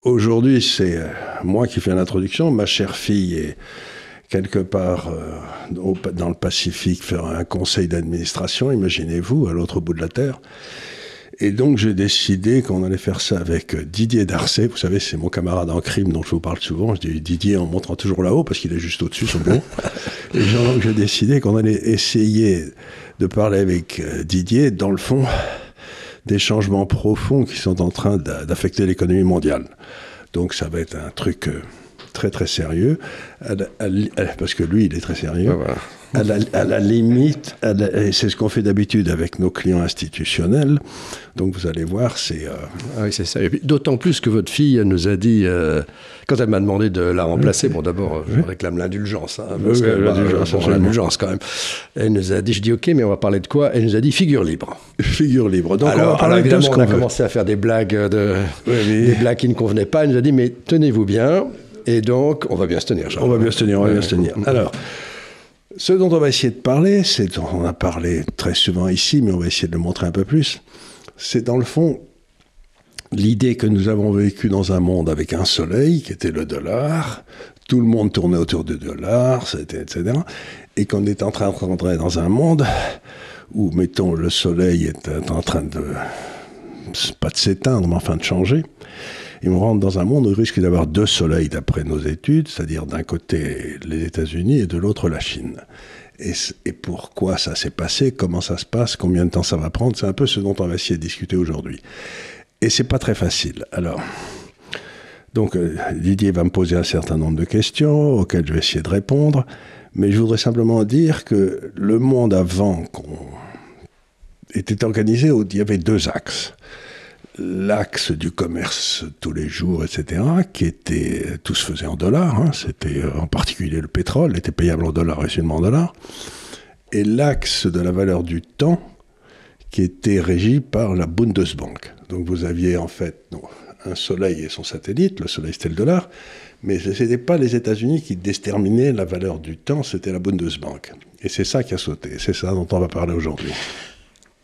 Aujourd'hui, c'est moi qui fais l'introduction. Ma chère fille est quelque part dans le Pacifique faire un conseil d'administration, imaginez-vous, à l'autre bout de la Terre. Et donc, j'ai décidé qu'on allait faire ça avec Didier Darcet. Vous savez, c'est mon camarade en crime dont je vous parle souvent. Je dis Didier en montrant toujours là-haut parce qu'il est juste au-dessus, son bureau. Et donc, j'ai décidé qu'on allait essayer de parler avec Didier, dans le fond, des changements profonds qui sont en train d'affecter l'économie mondiale. Donc, ça va être un truc très, très sérieux, parce que lui, il est très sérieux. Ah, voilà. À la limite, c'est ce qu'on fait d'habitude avec nos clients institutionnels. Donc, vous allez voir, c'est... Ah oui, c'est ça. D'autant plus que votre fille nous a dit, quand elle m'a demandé de la remplacer, bon, d'abord, je réclame l'indulgence. Hein, l'indulgence, quand même. Elle nous a dit, je dis, OK, mais on va parler de quoi? Elle nous a dit, figure libre. Figure libre. Donc, alors évidemment, on a commencé à faire des blagues, des blagues qui ne convenaient pas. Elle nous a dit, mais tenez-vous bien. Et donc, on va bien se tenir. On va bien se tenir. Alors... ce dont on va essayer de parler, on a parlé très souvent ici, mais on va essayer de le montrer un peu plus, c'est dans le fond l'idée que nous avons vécu dans un monde avec un soleil qui était le dollar, tout le monde tournait autour du dollar, etc. Et qu'on est en train de rentrer dans un monde où, mettons, le soleil est en train de, pas de s'éteindre, mais enfin de changer. Et on rentre dans un monde où il risque d'avoir deux soleils d'après nos études, c'est-à-dire d'un côté les États-Unis et de l'autre la Chine. Et pourquoi ça s'est passé, comment ça se passe, combien de temps ça va prendre, c'est un peu ce dont on va essayer de discuter aujourd'hui. Et c'est pas très facile. Alors, donc Didier va me poser un certain nombre de questions auxquelles je vais essayer de répondre, mais je voudrais simplement dire que le monde avant qu'on était organisé, il y avait deux axes. L'axe du commerce tous les jours, etc., qui était, tout se faisait en dollars, hein, c'était en particulier le pétrole, était payable en dollars et seulement en dollars, et l'axe de la valeur du temps, qui était régi par la Bundesbank. Donc vous aviez en fait un soleil et son satellite, le soleil c'était le dollar, mais ce n'était pas les États-Unis qui déterminaient la valeur du temps, c'était la Bundesbank. Et c'est ça qui a sauté, c'est ça dont on va parler aujourd'hui.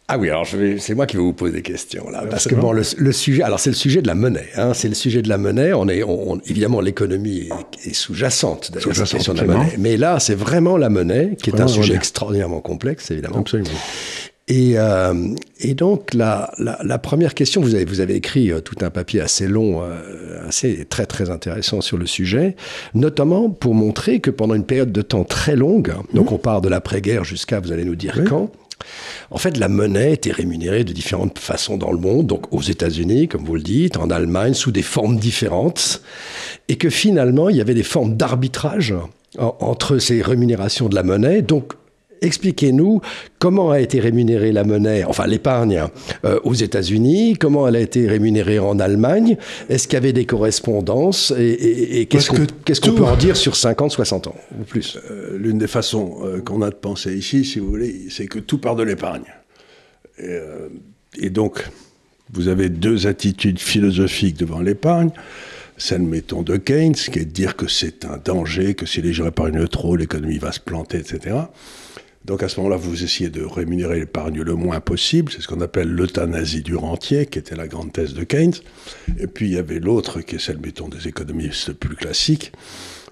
Ah oui, alors c'est moi qui vais vous poser des questions là, parce que bon, le sujet, alors c'est le sujet de la monnaie, hein, c'est le sujet de la monnaie. Évidemment, l'économie est sous-jacente de la question de la monnaie, mais là, c'est vraiment la monnaie qui est un sujet extraordinairement complexe, évidemment. Absolument. Et donc la première question, vous avez écrit tout un papier assez long, assez très très intéressant sur le sujet, notamment pour montrer que pendant une période de temps très longue, donc on part de l'après-guerre jusqu'à, vous allez nous dire quand. En fait, la monnaie était rémunérée de différentes façons dans le monde, donc aux États-Unis, comme vous le dites, en Allemagne, sous des formes différentes, et que finalement, il y avait des formes d'arbitrage entre ces rémunérations de la monnaie. Donc, expliquez-nous comment a été rémunérée la monnaie, enfin l'épargne aux États-Unis, comment elle a été rémunérée en Allemagne, est-ce qu'il y avait des correspondances et qu'est-ce qu'on peut en dire sur 50, 60 ans ou plus? L'une des façons qu'on a de penser ici, si vous voulez, c'est que tout part de l'épargne. Et donc, vous avez deux attitudes philosophiques devant l'épargne. Celle, mettons, de Keynes, qui est de dire que c'est un danger, que si les gens épargnent trop, l'économie va se planter, etc. Donc à ce moment-là, vous essayez de rémunérer l'épargne le moins possible. C'est ce qu'on appelle l'euthanasie du rentier, qui était la grande thèse de Keynes. Et puis il y avait l'autre, qui est celle, mettons, des économistes plus classiques,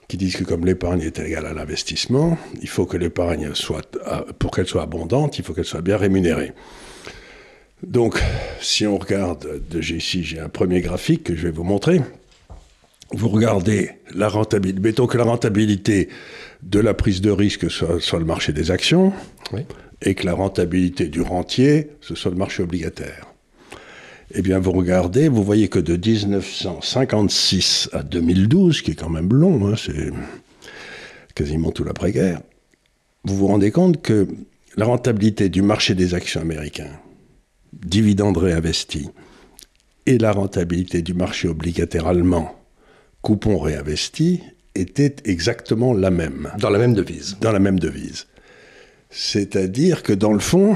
qui disent que comme l'épargne est égale à l'investissement, il faut que l'épargne pour qu'elle soit abondante, il faut qu'elle soit bien rémunérée. Donc, si on regarde, ici j'ai un premier graphique que je vais vous montrer. Vous regardez la rentabilité, mettons que la rentabilité de la prise de risque soit le marché des actions, oui, et que la rentabilité du rentier, ce soit le marché obligataire. Eh bien, vous regardez, vous voyez que de 1956 à 2012, qui est quand même long, hein, c'est quasiment tout l'après-guerre, vous vous rendez compte que la rentabilité du marché des actions américain, dividendes réinvestis, et la rentabilité du marché obligataire allemand, coupons réinvestis, était exactement la même. Dans la même devise. Dans la même devise. C'est-à-dire que dans le fond,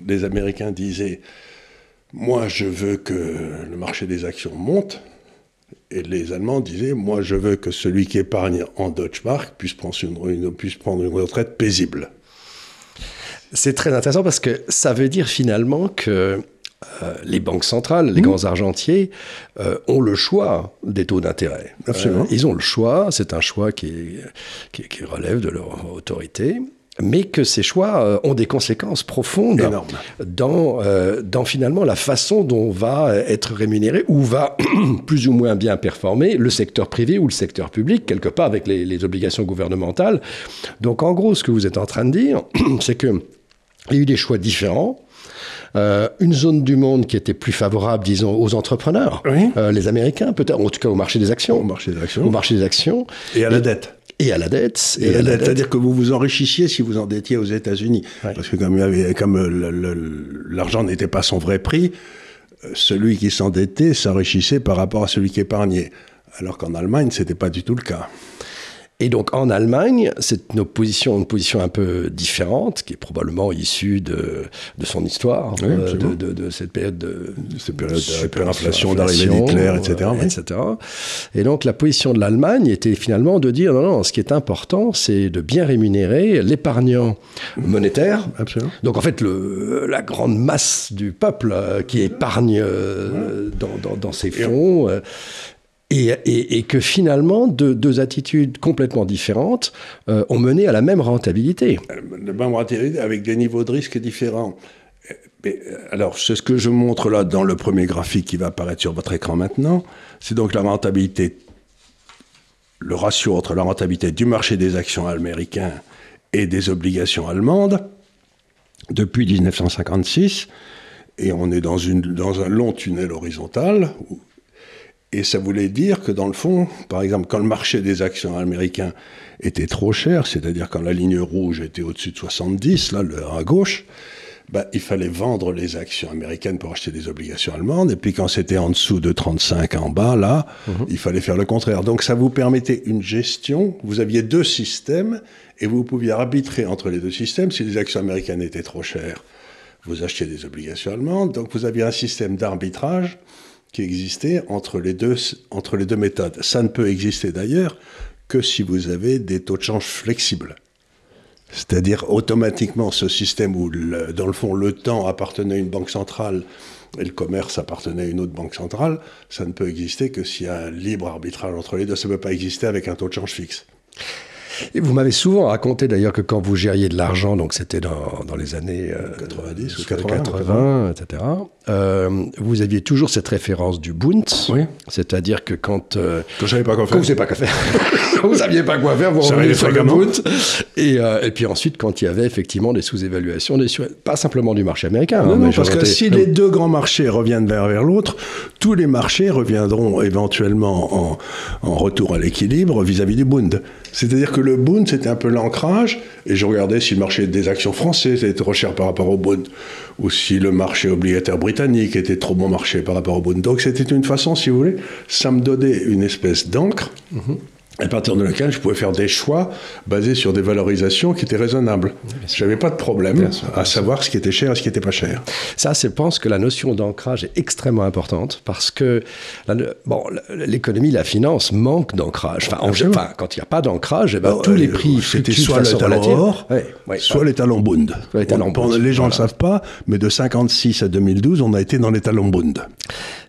les Américains disaient « Moi, je veux que le marché des actions monte », et les Allemands disaient « Moi, je veux que celui qui épargne en Deutsche Mark puisse prendre une retraite paisible ». C'est très intéressant parce que ça veut dire finalement que les banques centrales, les grands argentiers ont le choix des taux d'intérêt. Absolument. Ils ont le choix, c'est un choix qui relève de leur autorité, mais que ces choix ont des conséquences profondes dans finalement la façon dont va être rémunéré ou va plus ou moins bien performer le secteur privé ou le secteur public, quelque part avec les obligations gouvernementales. Donc en gros, ce que vous êtes en train de dire, c'est qu'il y a eu des choix différents. Une zone du monde qui était plus favorable, disons, aux entrepreneurs, les Américains, peut-être, en tout cas au marché des actions. Au marché des actions. Et à la dette. Et à la dette. C'est-à-dire que vous vous enrichissiez si vous endettiez aux États-Unis. Ouais. Parce que comme l'argent n'était pas son vrai prix, celui qui s'endettait s'enrichissait par rapport à celui qui épargnait. Alors qu'en Allemagne, ce n'était pas du tout le cas. Et donc en Allemagne, c'est une position un peu différente, qui est probablement issue de son histoire, de cette période de hyperinflation, d'arrivée d'Hitler, etc. Et donc la position de l'Allemagne était finalement de dire non, ce qui est important, c'est de bien rémunérer l'épargnant monétaire. Absolument. Donc en fait, la grande masse du peuple qui épargne dans ses fonds. Et que finalement, deux attitudes complètement différentes ont mené à la même rentabilité. La même rentabilité avec des niveaux de risque différents. Alors, c'est ce que je montre là dans le premier graphique qui va apparaître sur votre écran maintenant. C'est donc la rentabilité, le ratio entre la rentabilité du marché des actions américains et des obligations allemandes depuis 1956. Et on est dans un long tunnel horizontal et ça voulait dire que dans le fond, par exemple, quand le marché des actions américains était trop cher, c'est-à-dire quand la ligne rouge était au-dessus de 70, là, à gauche, il fallait vendre les actions américaines pour acheter des obligations allemandes. Et puis quand c'était en dessous de 35 en bas, là, il fallait faire le contraire. Donc ça vous permettait une gestion. Vous aviez deux systèmes et vous pouviez arbitrer entre les deux systèmes. Si les actions américaines étaient trop chères, vous achetiez des obligations allemandes. Donc vous aviez un système d'arbitrage qui existait entre les deux méthodes. Ça ne peut exister d'ailleurs que si vous avez des taux de change flexibles. C'est-à-dire automatiquement ce système où, dans le fond, le temps appartenait à une banque centrale et le commerce appartenait à une autre banque centrale, ça ne peut exister que s'il y a un libre arbitrage entre les deux. Ça ne peut pas exister avec un taux de change fixe. Et vous m'avez souvent raconté d'ailleurs que quand vous gériez de l'argent, donc c'était dans les années 90 ou 80, etc., vous aviez toujours cette référence du Bund, c'est-à-dire que quand je savais pas quoi faire. Quand vous savez pas quoi faire, vous saviez pas quoi faire, vous reveniez sur le Bund. Et puis ensuite, quand il y avait effectivement des sous-évaluations, pas simplement du marché américain. Non, parce que si les deux grands marchés reviennent vers l'autre, tous les marchés reviendront éventuellement en retour à l'équilibre vis-à-vis du Bund. C'est-à-dire que le Bund, c'était un peu l'ancrage, et je regardais si le marché des actions français était trop cher par rapport au Bund, ou si le marché obligataire britannique était trop bon marché par rapport au Bund. Donc c'était une façon, si vous voulez, ça me donnait une espèce d'encre, à partir de laquelle je pouvais faire des choix basés sur des valorisations qui étaient raisonnables. Je n'avais pas de problème à savoir ce qui était cher et ce qui n'était pas cher. Ça, je pense que la notion d'ancrage est extrêmement importante parce que l'économie, la finance manque d'ancrage. Enfin, quand il n'y a pas d'ancrage, tous les prix fluctuent soit le talon or, soit les talons Bund. Les gens ne le savent pas, mais de 1956 à 2012, on a été dans les talons Bund.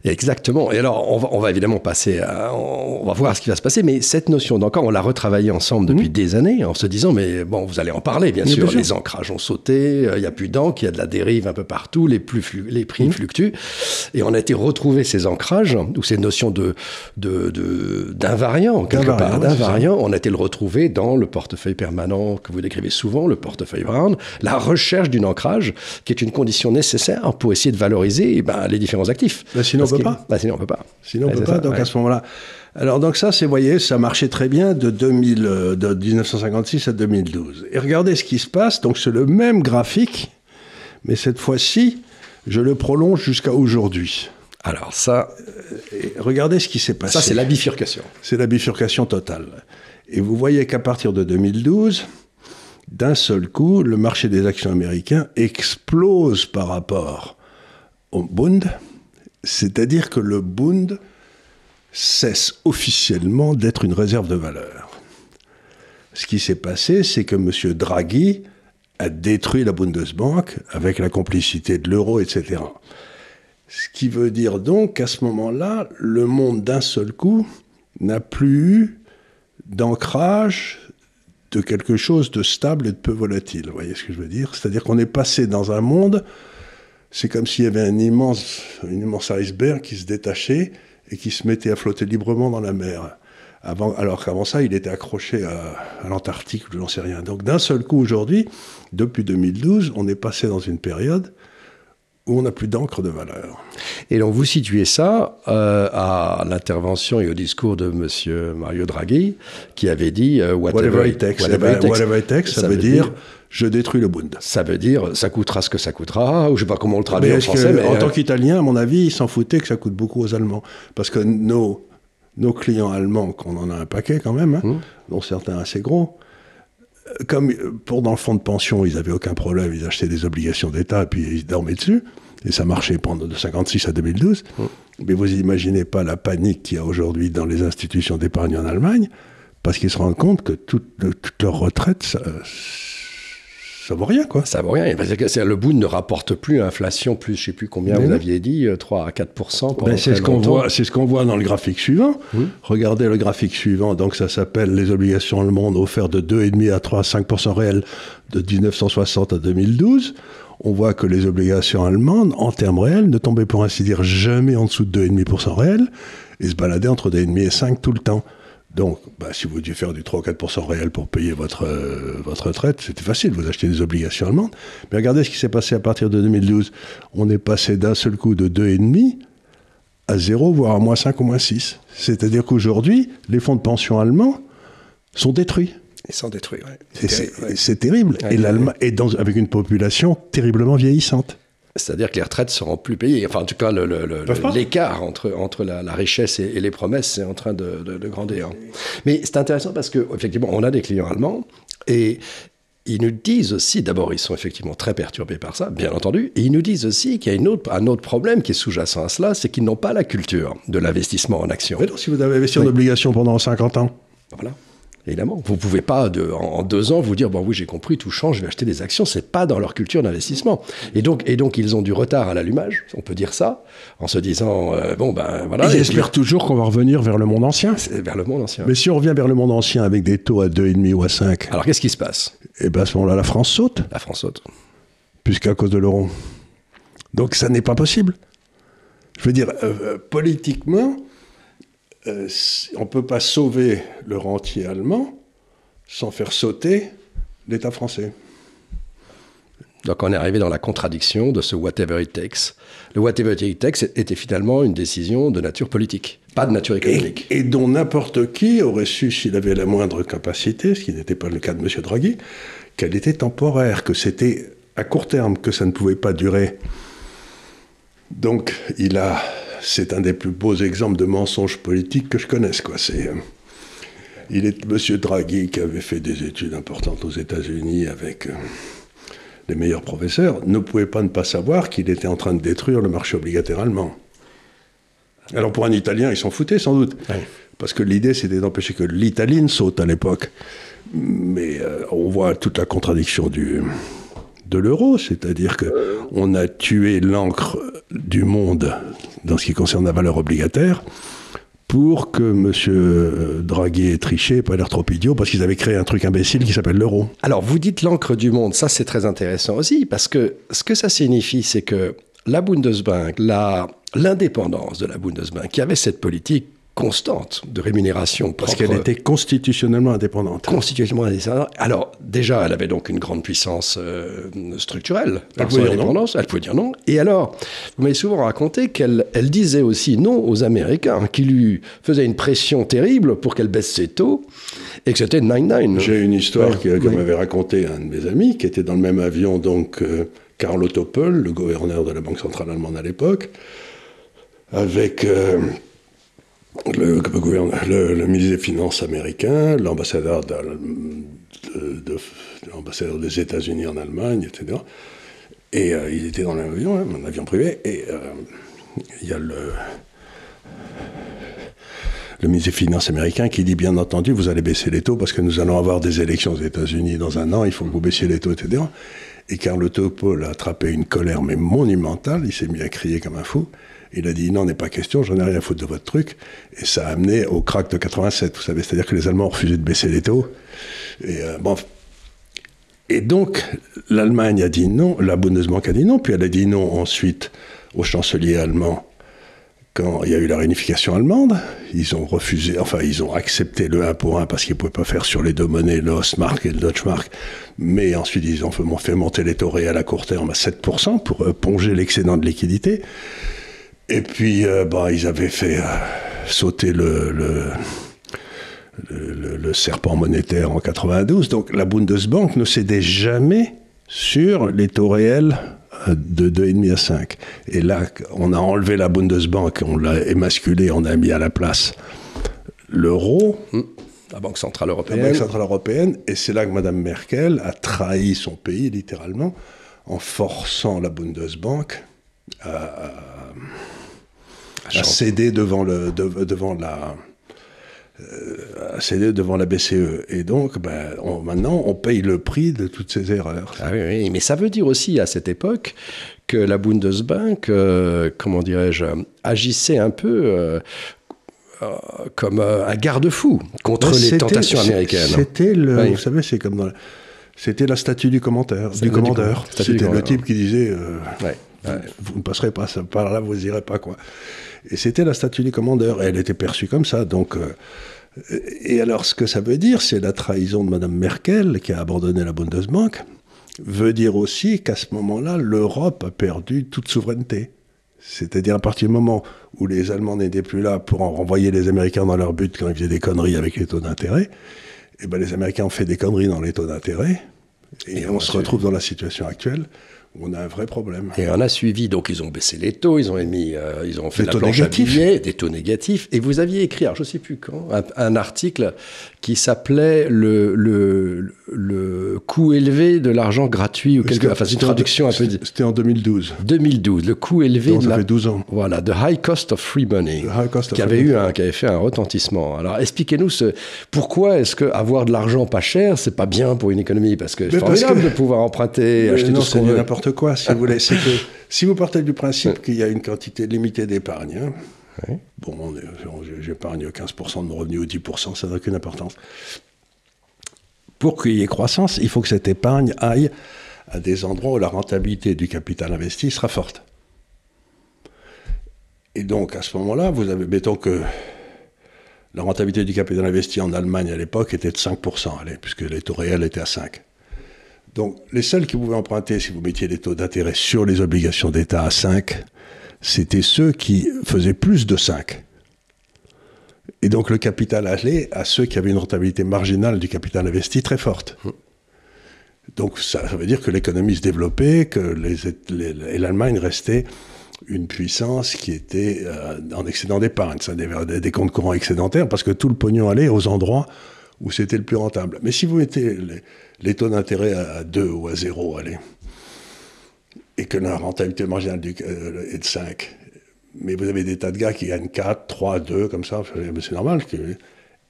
Exactement. Et alors, on va évidemment passer on va voir ce qui va se passer, mais cette notion d'ancrage, on l'a retravaillée ensemble depuis des années, en se disant, mais bon, vous allez en parler, bien sûr. Les ancrages ont sauté, il n'y a plus d'encre, il y a de la dérive un peu partout, les prix fluctuent. Et on a été retrouver ces ancrages, ou ces notions d'invariant, quelque part. D'invariant, on a été le retrouver dans le portefeuille permanent que vous décrivez souvent, le portefeuille Brown, la recherche d'une ancrage, qui est une condition nécessaire pour essayer de valoriser les différents actifs. Sinon, on ne peut pas. Sinon, on peut pas. Sinon, on peut pas. Donc, à ce moment-là. Alors, donc ça, vous voyez, ça marchait très bien de 1956 à 2012. Et regardez ce qui se passe. Donc, c'est le même graphique, mais cette fois-ci, je le prolonge jusqu'à aujourd'hui. Alors, ça. Regardez ce qui s'est passé. Ça, c'est la bifurcation. C'est la bifurcation totale. Et vous voyez qu'à partir de 2012, d'un seul coup, le marché des actions américains explose par rapport au Bund. C'est-à-dire que le Bund cesse officiellement d'être une réserve de valeur. Ce qui s'est passé, c'est que M. Draghi a détruit la Bundesbank avec la complicité de l'euro, etc. Ce qui veut dire donc qu'à ce moment-là, le monde d'un seul coup n'a plus eu d'ancrage de quelque chose de stable et de peu volatile. Vous voyez ce que je veux dire? C'est-à-dire qu'on est passé dans un monde, c'est comme s'il y avait un immense iceberg qui se détachait et qui se mettait à flotter librement dans la mer. Alors qu'avant ça, il était accroché à l'Antarctique, ou j'en sais rien. Donc d'un seul coup, aujourd'hui, depuis 2012, on est passé dans une période où on n'a plus d'encre de valeur. Et donc vous situez ça à l'intervention et au discours de M. Mario Draghi, qui avait dit whatever it takes. Whatever it takes, ça veut dire je détruis le Bund. Ça veut dire ça coûtera ce que ça coûtera, ou je ne sais pas comment on le traduit en français. Mais en tant qu'Italien, à mon avis, ils s'en foutaient que ça coûte beaucoup aux Allemands. Parce que nos clients allemands, qu'on en a un paquet quand même, dont certains assez gros, comme dans le fonds de pension, ils n'avaient aucun problème, ils achetaient des obligations d'État et puis ils dormaient dessus, et ça marchait pendant de 1956 à 2012. Mais vous n'imaginez pas la panique qu'il y a aujourd'hui dans les institutions d'épargne en Allemagne, parce qu'ils se rendent compte que toute leur retraite, ça vaut rien, quoi. Ça vaut rien. Le Bund ne rapporte plus l'inflation, plus je ne sais plus combien vous aviez dit, 3 à 4%. C'est ce qu'on voit dans le graphique suivant. Regardez le graphique suivant. Donc ça s'appelle les obligations allemandes offertes de 2,5 à 3 à 5% réels de 1960 à 2012. On voit que les obligations allemandes, en termes réels, ne tombaient pour ainsi dire jamais en dessous de 2,5% réels et se baladaient entre 2,5 et 5 tout le temps. Donc, si vous deviez faire du 3 ou 4% réel pour payer votre retraite, c'était facile, vous achetez des obligations allemandes. Mais regardez ce qui s'est passé à partir de 2012. On est passé d'un seul coup de 2,5 à 0, voire à moins 5 ou moins 6. C'est-à-dire qu'aujourd'hui, les fonds de pension allemands sont détruits. Ils sont détruits, oui. C'est terrible. Ouais, et avec une population terriblement vieillissante. C'est-à-dire que les retraites seront plus payées. Enfin, en tout cas, l'écart entre la richesse et les promesses, c'est en train de grandir. Mais c'est intéressant parce qu'effectivement, on a des clients allemands et ils nous disent aussi, d'abord, ils sont effectivement très perturbés par ça, bien entendu, et ils nous disent aussi qu'il y a un autre problème qui est sous-jacent à cela, c'est qu'ils n'ont pas la culture de l'investissement en actions. Mais non, si vous avez investi en obligations pendant 50 ans. Voilà. Évidemment, vous ne pouvez pas, en 2 ans, vous dire « bon oui, j'ai compris, tout change, je vais acheter des actions ». Ce n'est pas dans leur culture d'investissement. Et donc, ils ont du retard à l'allumage, on peut dire ça, en se disant voilà. Ils espèrent toujours qu'on va revenir vers le monde ancien. Vers le monde ancien. Mais si on revient vers le monde ancien avec des taux à 2,5 ou à 5... Alors, qu'est-ce qui se passe? Eh bien, à ce moment-là, la France saute. La France saute. Puisqu'à cause de l'euro. Donc, ça n'est pas possible. Je veux dire, politiquement... on ne peut pas sauver le rentier allemand sans faire sauter l'État français. Donc on est arrivé dans la contradiction de ce « whatever it takes ». Le « whatever it takes » était finalement une décision de nature politique, pas de nature économique. Et dont n'importe qui aurait su, s'il avait la moindre capacité, ce qui n'était pas le cas de M. Draghi, qu'elle était temporaire, que c'était à court terme, que ça ne pouvait pas durer. Donc c'est un des plus beaux exemples de mensonges politiques que je connaisse, quoi. Il est M. Draghi qui avait fait des études importantes aux États-Unis avec les meilleurs professeurs, ne pouvait pas ne pas savoir qu'il était en train de détruire le marché obligataire allemand. Alors pour un Italien, il s'en foutait sans doute, parce que l'idée c'était d'empêcher que l'Italie ne saute à l'époque. Mais on voit toute la contradiction de l'euro, c'est-à-dire qu'on a tué l'encre du monde dans ce qui concerne la valeur obligataire pour que M. Draghi ait triché et pas l'air trop idiot parce qu'ils avaient créé un truc imbécile qui s'appelle l'euro. Alors, vous dites l'encre du monde, ça c'est très intéressant aussi, parce que ce que ça signifie, c'est que la Bundesbank, l'indépendance de la Bundesbank, qui avait cette politique constante de rémunération parce qu'elle était constitutionnellement indépendante. Constitutionnellement indépendante. Alors, déjà, elle avait donc une grande puissance structurelle. Elle pouvait dire non. Elle pouvait dire non. Et alors, vous m'avez souvent raconté qu'elle disait aussi non aux Américains, qui lui faisaient une pression terrible pour qu'elle baisse ses taux, et que c'était 9-9. J'ai une histoire que m'avait raconté un de mes amis, qui était dans le même avion, donc Karl Otto Pöll, le gouverneur de la Banque centrale allemande à l'époque, avec... le ministre des Finances américain, l'ambassadeur des États-Unis en Allemagne, etc. Et il était dans l'avion, un avion privé, et il y a le ministre des Finances américain qui dit, bien entendu, vous allez baisser les taux parce que nous allons avoir des élections aux États-Unis dans 1 an, il faut que vous baissiez les taux, etc. Et Carlo Topol a attrapé une colère mais monumentale, il s'est mis à crier comme un fou. Il a dit « Non, n'est pas question, j'en ai rien à foutre de votre truc ». Et ça a amené au krach de 87, vous savez, c'est-à-dire que les Allemands ont refusé de baisser les taux. Et donc, l'Allemagne a dit non, la Bundesbank a dit non, puis elle a dit non ensuite au chancelier allemand quand il y a eu la réunification allemande. Ils ont refusé, enfin, ils ont accepté le 1 pour 1 parce qu'ils ne pouvaient pas faire sur les deux monnaies, le Ostmark et le Deutschmark. Mais ensuite, ils ont fait monter les taux réels à court terme à 7% pour ponger l'excédent de liquidité. Et puis, ils avaient fait sauter le serpent monétaire en 92. Donc, la Bundesbank ne cédait jamais sur les taux réels de 2,5 à 5. Et là, on a enlevé la Bundesbank, on l'a émasculé, on a mis à la place l'euro. La Banque Centrale Européenne. La Banque Centrale Européenne. Et c'est là que Mme Merkel a trahi son pays, littéralement, en forçant la Bundesbank à céder devant la BCE. Et donc, maintenant, on paye le prix de toutes ces erreurs. Ah oui, mais ça veut dire aussi, à cette époque, que la Bundesbank, agissait un peu comme un garde-fou contre les tentations américaines. Vous savez, c'est comme c'était la statue du commandeur. C'était le type qui disait vous ne passerez pas par là, vous n'irez pas, quoi. Et c'était la statue du commandeur. Et elle était perçue comme ça. Donc, et alors, ce que ça veut dire, c'est la trahison de Mme Merkel, qui a abandonné la Bundesbank, veut dire aussi qu'à ce moment-là, l'Europe a perdu toute souveraineté. C'est-à-dire à partir du moment où les Allemands n'étaient plus là pour en renvoyer les Américains dans leur but quand ils faisaient des conneries avec les taux d'intérêt, et les Américains ont fait des conneries dans les taux d'intérêt, et on se retrouve dans la situation actuelle où on a un vrai problème. Et on a suivi, donc ils ont baissé les taux, ils ont fait la planche à billets, des taux négatifs, et vous aviez écrit, alors je ne sais plus quand, un article qui s'appelait le coût élevé de l'argent gratuit, ou quelque, enfin c'est une traduction un peu... C'était en 2012. 2012, le coût élevé... Donc, ça fait 12 ans. Voilà, the high cost of free money, qui avait fait un retentissement. Alors expliquez-nous pourquoi est-ce qu'avoir de l'argent pas cher, c'est pas bien pour une économie, parce que c'est formidable de pouvoir empriter, acheter tout ce qu'on veut. N'importe quoi, si vous voulez. C'est que si vous partez du principe qu'il y a une quantité limitée d'épargne, j'épargne 15% de mon revenu ou 10%, ça n'a aucune importance. Pour qu'il y ait croissance, il faut que cette épargne aille à des endroits où la rentabilité du capital investi sera forte. Et donc, à ce moment-là, mettons que la rentabilité du capital investi en Allemagne à l'époque était de 5%, puisque les taux réels étaient à 5%. Donc, les seuls qui pouvaient emprunter, si vous mettiez les taux d'intérêt sur les obligations d'État à 5, c'était ceux qui faisaient plus de 5. Et donc, le capital allait à ceux qui avaient une rentabilité marginale du capital investi très forte. Donc, ça veut dire que l'économie se développait, et l'Allemagne restait une puissance qui était en excédent d'épargne. Ça des comptes courants excédentaires, parce que tout le pognon allait aux endroits où c'était le plus rentable. Mais si vous mettez les taux d'intérêt à 2 ou à 0, et que la rentabilité marginale est de 5, mais vous avez des tas de gars qui gagnent 4, 3, 2, comme ça, c'est normal.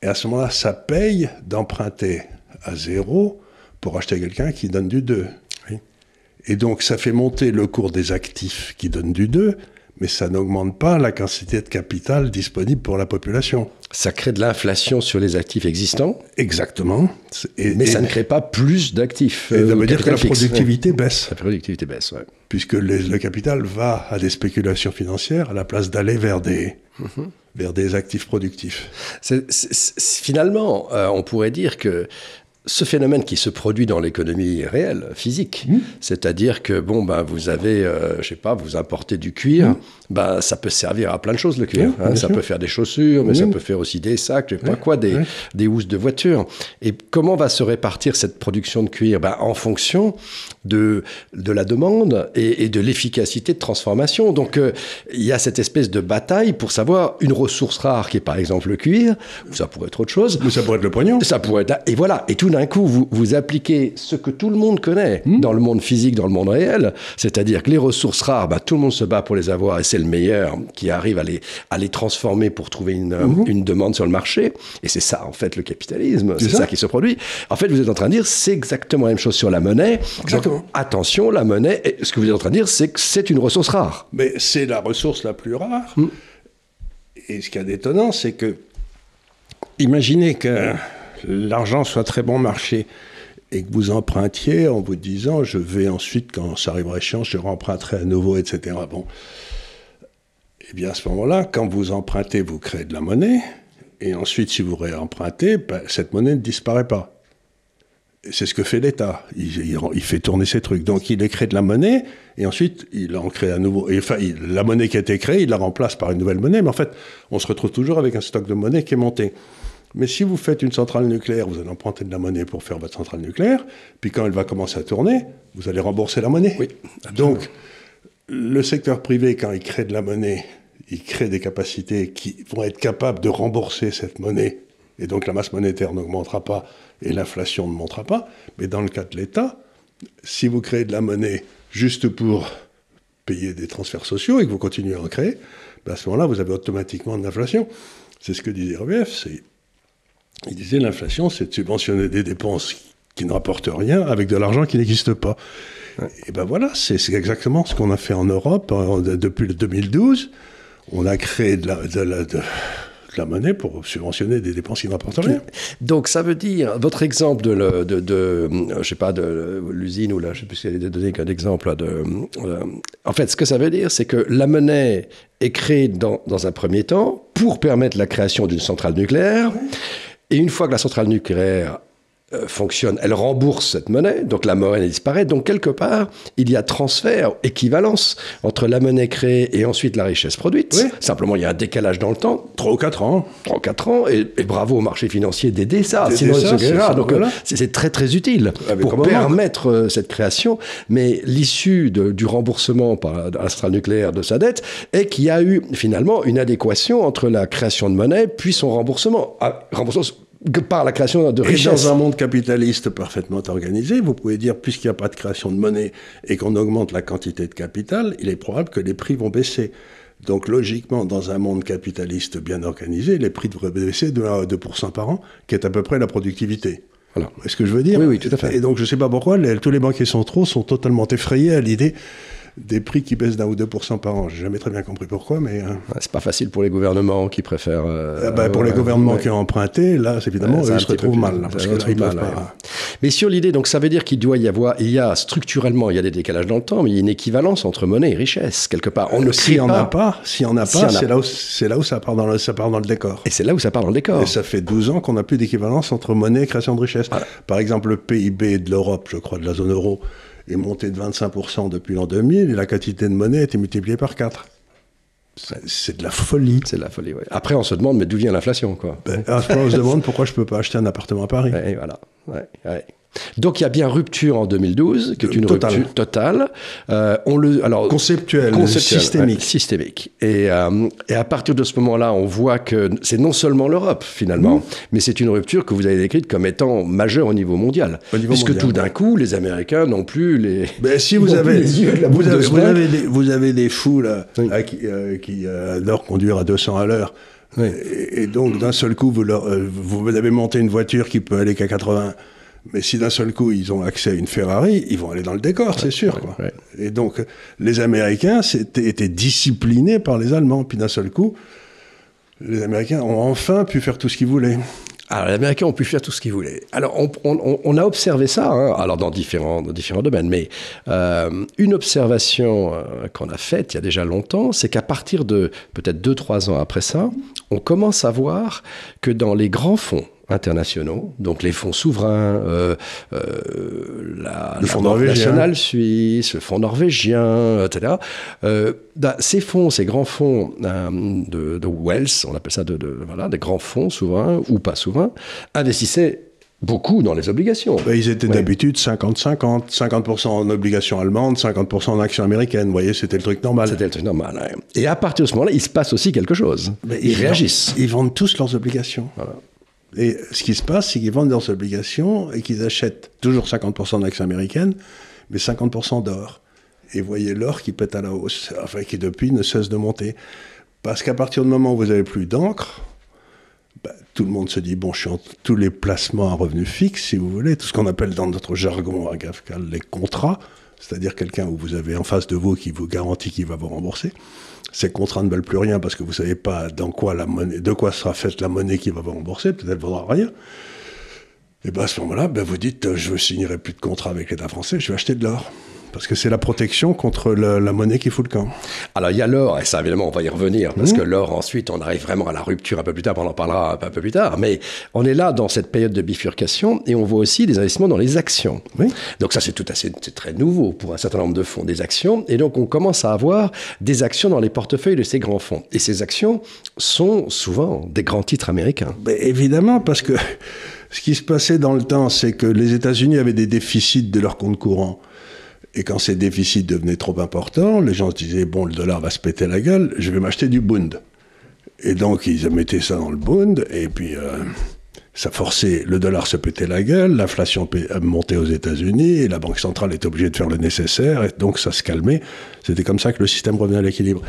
Et à ce moment-là, ça paye d'emprunter à 0 pour acheter quelqu'un qui donne du 2. Oui. Et donc, ça fait monter le cours des actifs qui donnent du 2, mais ça n'augmente pas la quantité de capital disponible pour la population. Ça crée de l'inflation sur les actifs existants. Exactement. Mais ça ne crée pas plus d'actifs. Ça veut dire que la productivité baisse. La productivité baisse, oui. Puisque le capital va à des spéculations financières à la place d'aller vers des actifs productifs. Finalement, on pourrait dire que ce phénomène qui se produit dans l'économie réelle, physique, c'est-à-dire que vous avez, vous importez du cuir, ça peut servir à plein de choses le cuir. Ça peut faire des chaussures, mais ça peut faire aussi des sacs, des housses de voiture. Et comment va se répartir cette production de cuir ? En fonction de la demande et de l'efficacité de transformation. Donc il y a cette espèce de bataille pour savoir une ressource rare qui est par exemple le cuir, ou ça pourrait être autre chose. Mais ça pourrait être le pognon. Ça pourrait être, et voilà, et tout d'un coup, vous appliquez ce que tout le monde connaît dans le monde physique, dans le monde réel, c'est-à-dire que les ressources rares, tout le monde se bat pour les avoir et c'est le meilleur qui arrive à les transformer pour trouver une demande sur le marché. Et c'est ça, en fait, le capitalisme. C'est ça qui se produit. En fait, vous êtes en train de dire, c'est exactement la même chose sur la monnaie. Exactement. Attention, la monnaie, ce que vous êtes en train de dire, c'est que c'est une ressource rare. Mais c'est la ressource la plus rare. Et ce qu'il y a d'étonnant, c'est que, imaginez que l'argent soit très bon marché et que vous empruntiez en vous disant, je vais ensuite, quand ça arrivera à échéance, je remprunterai à nouveau, etc. Bon. Eh bien, à ce moment-là, quand vous empruntez, vous créez de la monnaie. Et ensuite, si vous réempruntez, cette monnaie ne disparaît pas. Et c'est ce que fait l'État. Il fait tourner ces trucs. Donc, il crée de la monnaie, et ensuite, il en crée à nouveau. Et, enfin, la monnaie qui a été créée, il la remplace par une nouvelle monnaie. Mais en fait, on se retrouve toujours avec un stock de monnaie qui est monté. Mais si vous faites une centrale nucléaire, vous allez emprunter de la monnaie pour faire votre centrale nucléaire, puis quand elle va commencer à tourner, vous allez rembourser la monnaie. Oui, absolument. Donc, le secteur privé, quand il crée de la monnaie, il crée des capacités qui vont être capables de rembourser cette monnaie. Et donc la masse monétaire n'augmentera pas et l'inflation ne montera pas. Mais dans le cas de l'État, si vous créez de la monnaie juste pour payer des transferts sociaux et que vous continuez à en créer, à ce moment-là, vous avez automatiquement de l'inflation. C'est ce que disait RBF. Il disait l'inflation, c'est de subventionner des dépenses qui ne rapportent rien avec de l'argent qui n'existe pas. Ouais. Et ben voilà, c'est exactement ce qu'on a fait en Europe depuis le 2012. On a créé de la monnaie pour subventionner des dépenses qui ne rapportent rien. Donc ça veut dire, votre exemple je sais pas, de l'usine, ou là, je sais plus si elle a donné qu'un exemple. En fait, ce que ça veut dire, c'est que la monnaie est créée dans un premier temps pour permettre la création d'une centrale nucléaire. Et une fois que la centrale nucléaire fonctionne, elle rembourse cette monnaie, donc la monnaie disparaît. Donc quelque part, il y a transfert, équivalence entre la monnaie créée et ensuite la richesse produite. Oui. Simplement, il y a un décalage dans le temps. 3 ou 4 ans. 3 ou 4 ans, et bravo au marché financier d'aider ça. Sinon, donc voilà. C'est très très utile pour permettre cette création. Mais l'issue du remboursement par la centrale nucléaire de sa dette est qu'il y a eu finalement une adéquation entre la création de monnaie puis son remboursement. Par la création de richesse. Et dans un monde capitaliste parfaitement organisé, vous pouvez dire, puisqu'il n'y a pas de création de monnaie et qu'on augmente la quantité de capital, il est probable que les prix vont baisser. Donc logiquement, dans un monde capitaliste bien organisé, les prix devraient baisser de 1 à 2% par an, qui est à peu près la productivité. Voilà. Est-ce que je veux dire ? Oui, tout à fait. Et donc je ne sais pas pourquoi, tous les banquiers centraux sont totalement effrayés à l'idée des prix qui baissent d'1 ou 2% par an. J'ai jamais très bien compris pourquoi, mais... c'est pas facile pour les gouvernements qui préfèrent... pour les gouvernements qui ont emprunté, là, évidemment, ils se retrouvent mal. Parce que là, ils peuvent pas... Mais sur l'idée, donc ça veut dire qu'il doit y avoir... Structurellement, il y a des décalages dans le temps, mais il y a une équivalence entre monnaie et richesse, quelque part. On ne s'il n'y en a pas, c'est là où ça part dans le décor. Et c'est là où ça part dans le décor. Et ça fait 12 ans qu'on n'a plus d'équivalence entre monnaie et création de richesse. Voilà. Par exemple, le PIB de l'Europe, je crois, de la zone euro, est monté de 25% depuis l'an 2000 et la quantité de monnaie a été multipliée par 4. C'est de la folie. C'est de la folie, oui. Après, on se demande, mais d'où vient l'inflation, quoi. Après, on se demande pourquoi je ne peux pas acheter un appartement à Paris. Et voilà. Ouais. Donc il y a bien rupture en 2012, qui est une rupture totale. Conceptuelle, systémique. Et à partir de ce moment-là, on voit que c'est non seulement l'Europe, finalement, mais c'est une rupture que vous avez décrite comme étant majeure au niveau mondial. Puisque tout d'un coup, les Américains n'ont plus les... si vous avez des fous là, qui adorent conduire à 200 à l'heure, et donc d'un seul coup, vous avez monté une voiture qui peut aller qu'à 80. Mais si d'un seul coup, ils ont accès à une Ferrari, ils vont aller dans le décor, c'est sûr. Quoi. Et donc, les Américains étaient disciplinés par les Allemands. Puis d'un seul coup, les Américains ont enfin pu faire tout ce qu'ils voulaient. Alors, les Américains ont pu faire tout ce qu'ils voulaient. Alors, on a observé ça, alors dans différents domaines, mais une observation qu'on a faite il y a déjà longtemps, c'est qu'à partir de peut-être 2-3 ans après ça, on commence à voir que dans les grands fonds internationaux, donc les fonds souverains, le Fonds national suisse, le Fonds norvégien, etc. Ces grands fonds de wealth, on appelle ça des grands fonds souverains ou pas souverains, investissaient beaucoup dans les obligations. Ils étaient d'habitude 50-50, 50% en obligations allemandes, 50% en actions américaines. Vous voyez, c'était le truc normal. C'était le truc normal, ouais. Et à partir de ce moment-là, il se passe aussi quelque chose. Ils réagissent. Ils vendent tous leurs obligations. Voilà. Et ce qui se passe, c'est qu'ils vendent leurs obligations et qu'ils achètent toujours 50% d'actions américaines, mais 50% d'or. Et voyez l'or qui pète à la hausse, enfin qui depuis ne cesse de monter. Parce qu'à partir du moment où vous n'avez plus d'encre, tout le monde se dit, bon, je suis en tous les placements à revenus fixes, si vous voulez, tout ce qu'on appelle dans notre jargon à GAFCAL les contrats, c'est-à-dire quelqu'un où vous avez en face de vous qui vous garantit qu'il va vous rembourser. Ces contrats ne valent plus rien parce que vous ne savez pas de quoi sera faite la monnaie qui va vous rembourser, peut-être elle ne vaudra rien. Et à ce moment-là, vous dites, je ne signerai plus de contrat avec l'État français, je vais acheter de l'or. Parce que c'est la protection contre la monnaie qui fout le camp. Alors il y a l'or, et ça évidemment on va y revenir, parce que l'or ensuite on arrive vraiment à la rupture un peu plus tard, on en parlera un peu plus tard, mais on est là dans cette période de bifurcation et on voit aussi des investissements dans les actions. Oui. Donc ça c'est très nouveau pour un certain nombre de fonds, des actions, et donc on commence à avoir des actions dans les portefeuilles de ces grands fonds. Et ces actions sont souvent des grands titres américains. Évidemment, parce que ce qui se passait dans le temps, c'est que les États-Unis avaient des déficits de leur compte courant. Et quand ces déficits devenaient trop importants, les gens se disaient, bon, le dollar va se péter la gueule, je vais m'acheter du Bund. Et donc, ils mettaient ça dans le Bund, et puis ça forçait le dollar se péter la gueule, l'inflation montait aux États-Unis, et la Banque centrale était obligée de faire le nécessaire, et donc ça se calmait. C'était comme ça que le système revenait à l'équilibre.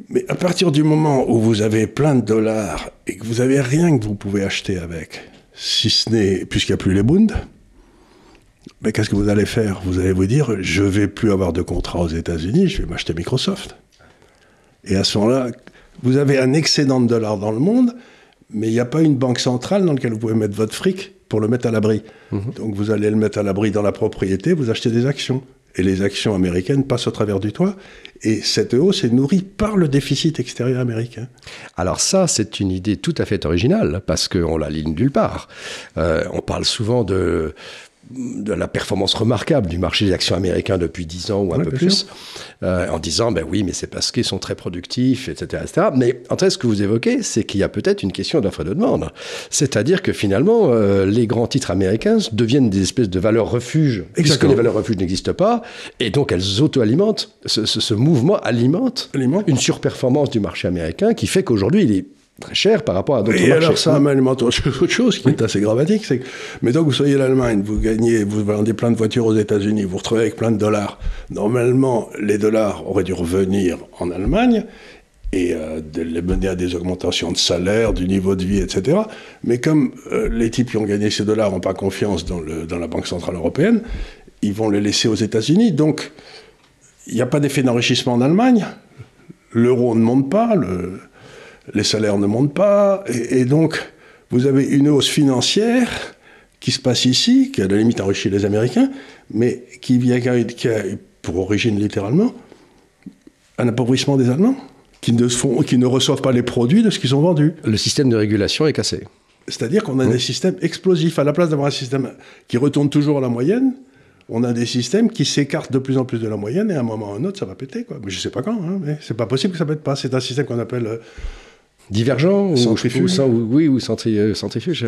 Mais à partir du moment où vous avez plein de dollars, et que vous n'avez rien que vous pouvez acheter avec, si ce n'est, puisqu'il n'y a plus les Bund, mais qu'est-ce que vous allez faire? Vous allez vous dire, je ne vais plus avoir de contrat aux États-Unis, je vais m'acheter Microsoft. Et à ce moment-là, vous avez un excédent de dollars dans le monde, mais il n'y a pas une banque centrale dans laquelle vous pouvez mettre votre fric pour le mettre à l'abri. Donc vous allez le mettre à l'abri dans la propriété, vous achetez des actions. Et les actions américaines passent au travers du toit. Et cette hausse est nourrie par le déficit extérieur américain. Alors ça, c'est une idée tout à fait originale, parce qu'on la lit nulle part. On parle souvent de la performance remarquable du marché des actions américains depuis 10 ans ou un peu plus, en disant, oui, mais c'est parce qu'ils sont très productifs, etc. etc. Mais en fait, ce que vous évoquez, c'est qu'il y a peut-être une question d'offre et de demande. C'est-à-dire que finalement, les grands titres américains deviennent des espèces de valeurs refuges, puisque les valeurs refuges n'existent pas, et donc elles auto-alimentent, ce mouvement alimente une surperformance du marché américain qui fait qu'aujourd'hui, il est très cher par rapport à d'autres marchés. Et alors ça alimente autre chose qui est assez dramatique, c'est que, mettons que vous soyez l'Allemagne, vous vendez plein de voitures aux États-Unis, vous vous retrouvez avec plein de dollars. Normalement, les dollars auraient dû revenir en Allemagne et de les mener à des augmentations de salaire, du niveau de vie, etc. Mais comme les types qui ont gagné ces dollars n'ont pas confiance dans la Banque Centrale Européenne, ils vont les laisser aux États-Unis. Donc, il n'y a pas d'effet d'enrichissement en Allemagne. L'euro ne monte pas, les salaires ne montent pas, et donc vous avez une hausse financière qui se passe ici, qui à la limite enrichit les Américains, mais qui a pour origine littéralement un appauvrissement des Allemands, qui ne reçoivent pas les produits de ce qu'ils ont vendu. Le système de régulation est cassé. C'est-à-dire qu'on a des systèmes explosifs. À la place d'avoir un système qui retourne toujours à la moyenne, on a des systèmes qui s'écartent de plus en plus de la moyenne, et à un moment ou à un autre, ça va péter, quoi. Mais je ne sais pas quand, mais c'est pas possible que ça pète pas. C'est un système qu'on appelle... divergent centrifuge. ou centrifuge.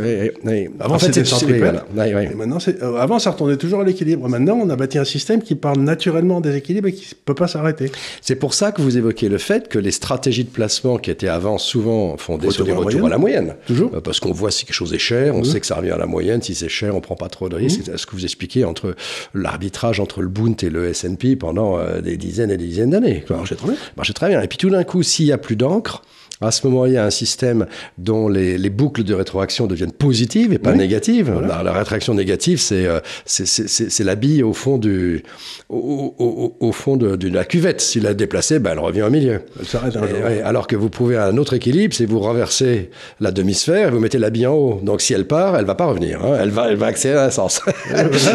Avant, c'était centripète. Et maintenant, avant, ça retournait toujours à l'équilibre. Maintenant, on a bâti un système qui parle naturellement des équilibres et qui ne peut pas s'arrêter. C'est pour ça que vous évoquez le fait que les stratégies de placement qui étaient avant souvent fondées sur des retours à la moyenne. Toujours. Parce qu'on voit si quelque chose est cher, on sait que ça revient à la moyenne. Si c'est cher, on ne prend pas trop de risques. C'est ce que vous expliquez entre l'arbitrage entre le Bund et le S&P pendant des dizaines et des dizaines d'années. Ça marchait très bien. Marchait très bien. Et puis tout d'un coup, s'il n'y a plus d'encre, à ce moment, il y a un système dont les boucles de rétroaction deviennent positives et pas négatives. Voilà. La rétroaction négative, c'est la bille au fond de la cuvette. S'il la déplacée, elle revient au milieu. Elle s'arrête un jour. Alors que vous pouvez un autre équilibre, c'est vous renversez la demi-sphère et vous mettez la bille en haut. Donc si elle part, elle ne va pas revenir. Elle va accélérer un sens.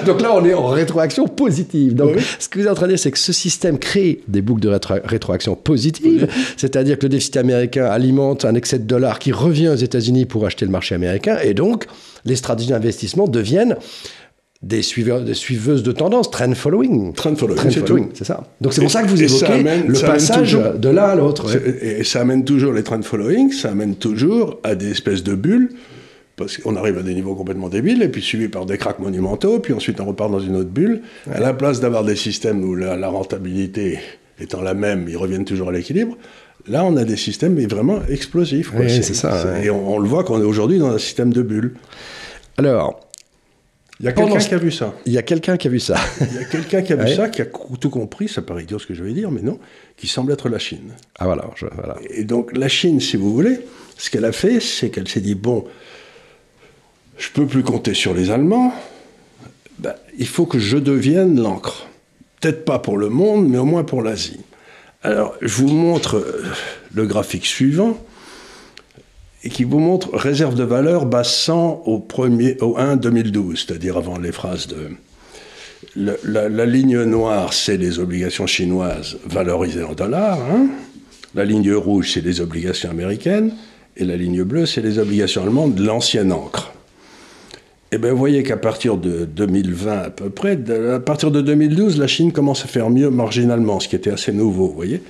Donc là, on est en rétroaction positive. Donc ce que vous êtes en train de dire, c'est que ce système crée des boucles de rétroaction positives. C'est-à-dire que le déficit américain alimente un excès de dollars qui revient aux États-Unis pour acheter le marché américain, et donc les stratégies d'investissement deviennent des suiveuses de tendance, trend following. Trend following, c'est ça. Donc c'est pour ça que vous évoquez le passage de l'un à l'autre. Et ça amène toujours les trend following, ça amène toujours à des espèces de bulles, parce qu'on arrive à des niveaux complètement débiles, et puis suivi par des cracks monumentaux, puis ensuite on repart dans une autre bulle. À la place d'avoir des systèmes où la rentabilité étant la même, ils reviennent toujours à l'équilibre. Là, on a des systèmes mais vraiment explosifs. Quoi. Oui, c'est ça. Et on le voit qu'on est aujourd'hui dans un système de bulles. Alors, il y a quelqu'un qui a vu ça. Il y a quelqu'un qui a vu ça. Il y a quelqu'un qui a vu ça, qui a tout compris, ça paraît idiot ce que je vais dire, mais non, qui semble être la Chine. Ah voilà. Et donc la Chine, si vous voulez, ce qu'elle a fait, c'est qu'elle s'est dit, bon, je ne peux plus compter sur les Allemands, ben, il faut que je devienne l'encre. Peut-être pas pour le monde, mais au moins pour l'Asie. Alors, je vous montre le graphique suivant, et qui vous montre réserve de valeur bassant au 1 2012, c'est-à-dire avant les phrases de... La ligne noire, c'est les obligations chinoises valorisées en dollars. Hein. La ligne rouge, c'est les obligations américaines. Et la ligne bleue, c'est les obligations allemandes de l'ancienne encre. Et bien, vous voyez qu'à partir de 2020 à peu près, à partir de 2012, la Chine commence à faire mieux marginalement, ce qui était assez nouveau, vous voyez.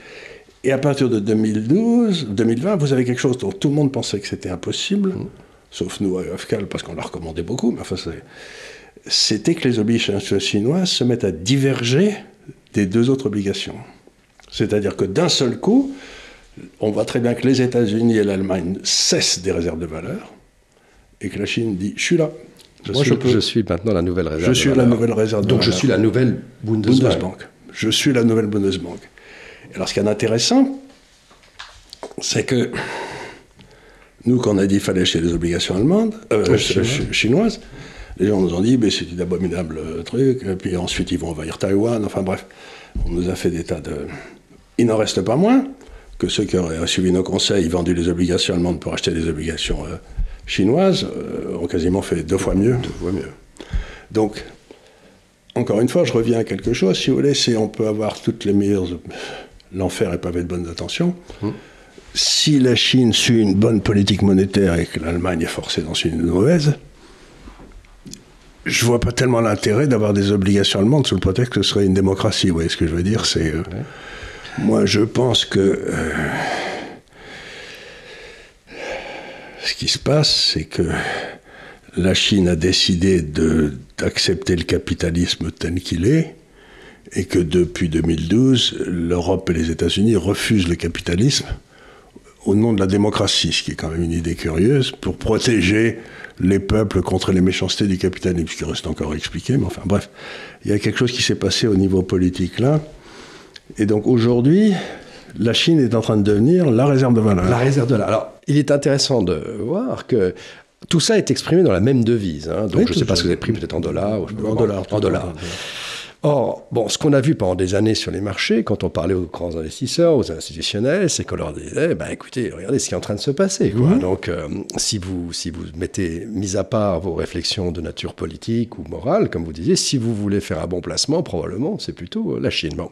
Et à partir de 2020, vous avez quelque chose dont tout le monde pensait que c'était impossible, sauf nous à UFCAL, parce qu'on l'a recommandé beaucoup, mais enfin, c'était que les obligations chinoises se mettent à diverger des deux autres obligations. C'est-à-dire que d'un seul coup, on voit très bien que les États-Unis et l'Allemagne cessent des réserves de valeur, et que la Chine dit « je suis là ». Je suis maintenant la nouvelle réserve. Je suis la nouvelle réserve. Donc je suis la nouvelle Bundesbank. Je suis la nouvelle Bundesbank. Alors ce qui est intéressant, c'est que nous, quand on a dit qu'il fallait acheter des obligations allemandes, chinoises, les gens nous ont dit c'est une abominable truc, et puis ensuite ils vont envahir Taïwan, enfin bref, on nous a fait des tas de... Il n'en reste pas moins que ceux qui auraient suivi nos conseils, vendu les obligations allemandes pour acheter des obligations chinoises, ont quasiment fait 2 fois mieux. 2 fois mieux. Donc, encore une fois, je reviens à quelque chose, si vous voulez, c'est on peut avoir toutes les meilleures... L'enfer est pavé de bonnes intentions. Si la Chine suit une bonne politique monétaire et que l'Allemagne est forcée d'en suivre une mauvaise, je ne vois pas tellement l'intérêt d'avoir des obligations allemandes sous le prétexte que ce serait une démocratie. Vous voyez ce que je veux dire, c'est, moi, je pense que ce qui se passe, c'est que la Chine a décidé d'accepter le capitalisme tel qu'il est, et que depuis 2012, l'Europe et les États-Unis refusent le capitalisme au nom de la démocratie, ce qui est quand même une idée curieuse, pour protéger les peuples contre les méchancetés du capitalisme, ce qui reste encore à expliquer, mais enfin bref, il y a quelque chose qui s'est passé au niveau politique là, et donc aujourd'hui, la Chine est en train de devenir la réserve de valeur. La réserve de valeur. Alors, il est intéressant de voir que tout ça est exprimé dans la même devise, hein. Donc oui, je ne sais pas si vous avez pris peut-être en dollars. En dollars. Or, bon, ce qu'on a vu pendant des années sur les marchés, quand on parlait aux grands investisseurs, aux institutionnels, c'est qu'on leur disait, écoutez, regardez ce qui est en train de se passer, quoi. Donc, si vous mettez, mis à part vos réflexions de nature politique ou morale, comme vous disiez, si vous voulez faire un bon placement, probablement, c'est plutôt la Chine. Bon.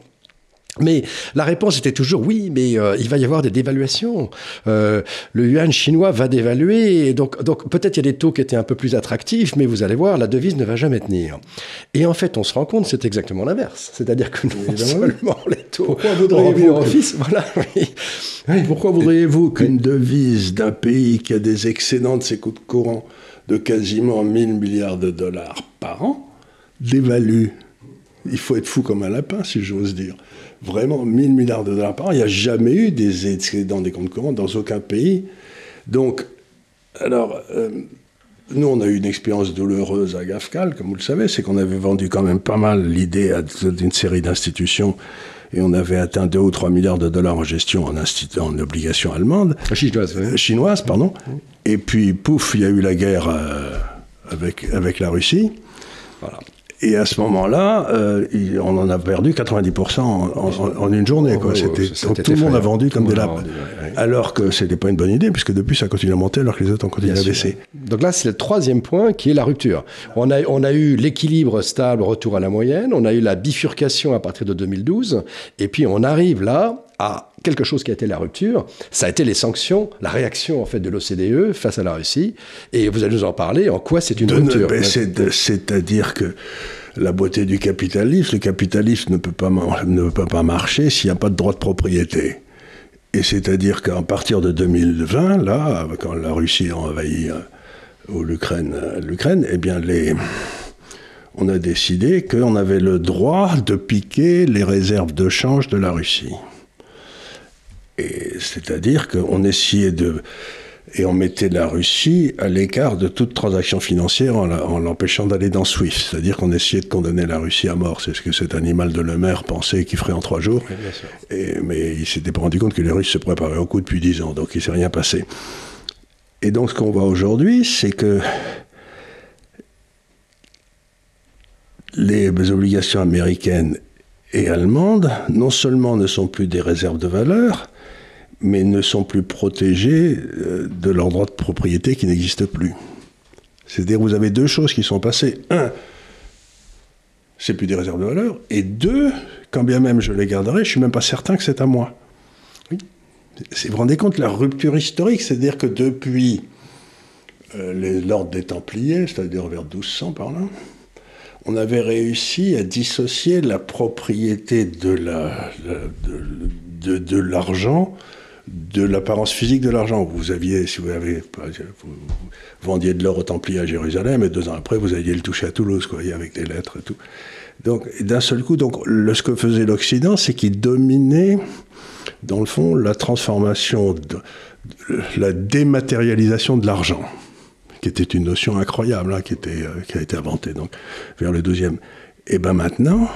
Mais la réponse était toujours oui, mais il va y avoir des dévaluations. Le yuan chinois va dévaluer, donc peut-être il y a des taux qui étaient un peu plus attractifs, mais vous allez voir, la devise ne va jamais tenir. Et en fait, on se rend compte, c'est exactement l'inverse. C'est-à-dire que non seulement les taux... Pourquoi voudriez-vous qu'une devise d'un pays qui a des excédents de ses coûts de courant de quasiment 1000 milliards de dollars par an dévalue? Il faut être fou comme un lapin, si j'ose dire. Vraiment, 1000 milliards de dollars par an. Il n'y a jamais eu des excédents des comptes courants dans aucun pays. Donc, alors, nous, on a eu une expérience douloureuse à GAFCAL, comme vous le savez, c'est qu'on avait vendu quand même pas mal l'idée d'une série d'institutions et on avait atteint 2 ou 3 milliards de dollars en gestion en obligations allemandes. Chinoises, pardon. Et puis, pouf, il y a eu la guerre avec la Russie. Voilà. Et à ce moment-là, on en a perdu 90% en une journée. Quoi. Tout le monde a vendu comme des lapins. Alors que ce n'était pas une bonne idée, puisque depuis, ça continue à monter, alors que les autres ont continué à baisser. Donc là, c'est le 3e point qui est la rupture. On a eu l'équilibre stable, retour à la moyenne. On a eu la bifurcation à partir de 2012. Et puis, on arrive là à quelque chose qui a été la rupture. Ça a été les sanctions, la réaction en fait de l'OCDE face à la Russie. Et vous allez nous en parler, en quoi c'est une rupture. C'est-à-dire que la beauté du capitalisme, le capitalisme ne peut pas marcher s'il n'y a pas de droit de propriété. Et c'est-à-dire qu'à partir de 2020, là, quand la Russie a envahi l'Ukraine, eh bien on a décidé qu'on avait le droit de piquer les réserves de change de la Russie. Et c'est-à-dire qu'on essayait et on mettait la Russie à l'écart de toute transaction financière en l'empêchant d'aller dans SWIFT. C'est-à-dire qu'on essayait de condamner la Russie à mort. C'est ce que cet animal de Lemaire pensait qu'il ferait en 3 jours. Oui, bien sûr. Mais il ne s'était pas rendu compte que les Russes se préparaient au coup depuis 10 ans. Donc il ne s'est rien passé. Et donc ce qu'on voit aujourd'hui, c'est que les obligations américaines et allemandes, non seulement ne sont plus des réserves de valeur, mais ne sont plus protégés de leur droit de propriété qui n'existe plus. C'est-à-dire vous avez 2 choses qui sont passées. 1, c'est plus des réserves de valeur. Et 2, quand bien même je les garderai, je ne suis même pas certain que c'est à moi. Oui. Vous vous rendez compte de la rupture historique, c'est-à-dire que depuis l'ordre des Templiers, c'est-à-dire vers 1200 par là, on avait réussi à dissocier la propriété de l'argent de l'apparence physique de l'argent. Vous vendiez de l'or aux Templiers à Jérusalem, et 2 ans après, vous alliez le toucher à Toulouse, quoi, avec des lettres et tout. Donc, d'un seul coup, ce que faisait l'Occident, c'est qu'il dominait, dans le fond, la transformation, la dématérialisation de l'argent, qui était une notion incroyable, hein, qui a été inventée donc, vers le XIIe. Et bien maintenant,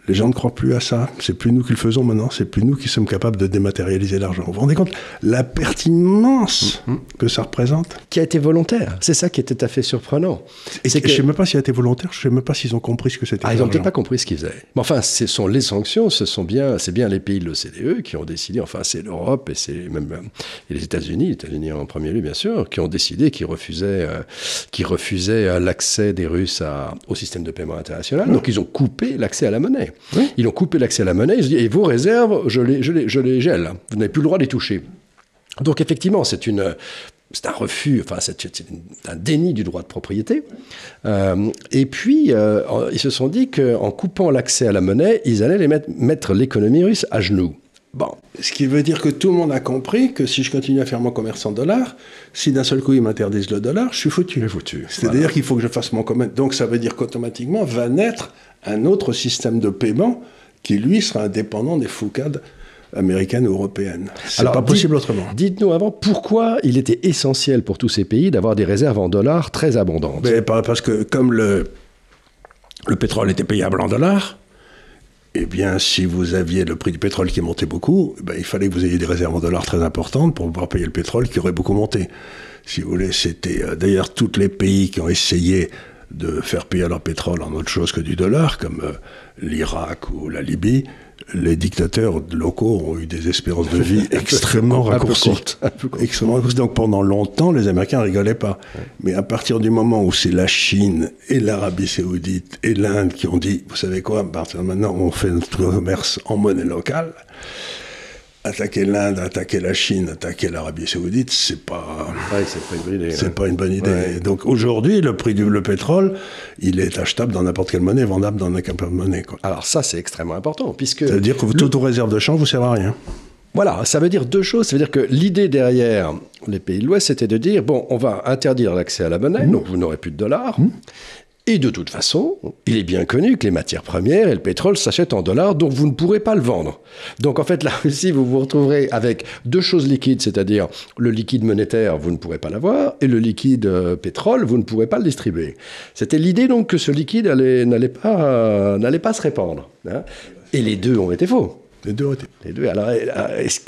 les gens ne croient plus à ça. C'est plus nous qui le faisons maintenant, c'est plus nous qui sommes capables de dématérialiser l'argent. Vous vous rendez compte la pertinence que ça représente? Qui a été volontaire. C'est ça qui est tout à fait surprenant. Et je ne sais même pas s'il a été volontaire, je ne sais même pas s'ils ont compris ce que c'était. Ils n'ont peut-être pas compris ce qu'ils faisaient. Mais enfin, ce sont les sanctions, c'est bien les pays de l'OCDE qui ont décidé, enfin c'est l'Europe et c'est même et les États-Unis en premier lieu bien sûr, qui ont décidé qu'ils refusaient l'accès des Russes au système de paiement international. Donc ils ont coupé l'accès à la monnaie. Oui. Ils ont coupé l'accès à la monnaie, ils ont dit, et vos réserves, je les gèle, vous n'avez plus le droit de les toucher. Donc effectivement, c'est un refus, enfin c'est un déni du droit de propriété. Et puis, ils se sont dit qu'en coupant l'accès à la monnaie, ils allaient mettre l'économie russe à genoux. Bon, ce qui veut dire que tout le monde a compris que si je continue à faire mon commerce en dollars, si d'un seul coup ils m'interdisent le dollar, je suis foutu. C'est-à-dire qu'il faut que je fasse mon commerce. Donc ça veut dire qu'automatiquement va naître un autre système de paiement qui, lui, sera indépendant des foucades américaines ou européennes. C'est pas possible autrement. Dites-nous avant, pourquoi il était essentiel pour tous ces pays d'avoir des réserves en dollars très abondantes? Parce que comme le pétrole était payable en dollars, eh bien, si vous aviez le prix du pétrole qui montait beaucoup, il fallait que vous ayez des réserves en dollars très importantes pour pouvoir payer le pétrole qui aurait beaucoup monté. Si vous voulez, c'était d'ailleurs tous les pays qui ont essayé de faire payer leur pétrole en autre chose que du dollar, comme l'Irak ou la Libye, les dictateurs locaux ont eu des espérances de vie extrêmement raccourcies. Donc pendant longtemps, les Américains ne rigolaient pas. Mais à partir du moment où c'est la Chine et l'Arabie Saoudite et l'Inde qui ont dit, vous savez quoi, à partir de maintenant, on fait notre commerce en monnaie locale, attaquer l'Inde, attaquer la Chine, attaquer l'Arabie Saoudite, c'est pas une bonne idée. C'est pas une bonne idée. Ouais. Donc aujourd'hui, le prix du pétrole, il est achetable dans n'importe quelle monnaie, vendable dans n'importe quelle monnaie, quoi. Alors ça, c'est extrêmement important, puisque... Ça veut dire que toute réserve de change vous sert à rien. Voilà, ça veut dire 2 choses. Ça veut dire que l'idée derrière les pays de l'Ouest, c'était de dire, bon, on va interdire l'accès à la monnaie, donc vous n'aurez plus de dollars. Et de toute façon, il est bien connu que les matières premières et le pétrole s'achètent en dollars, donc vous ne pourrez pas le vendre. Donc en fait, là aussi, vous vous retrouverez avec 2 choses liquides, c'est-à-dire le liquide monétaire, vous ne pourrez pas l'avoir, et le liquide pétrole, vous ne pourrez pas le distribuer. C'était l'idée donc que ce liquide n'allait pas se répandre. Hein. Et les 2 ont été faux. Les 2 ont été. Les 2. Alors,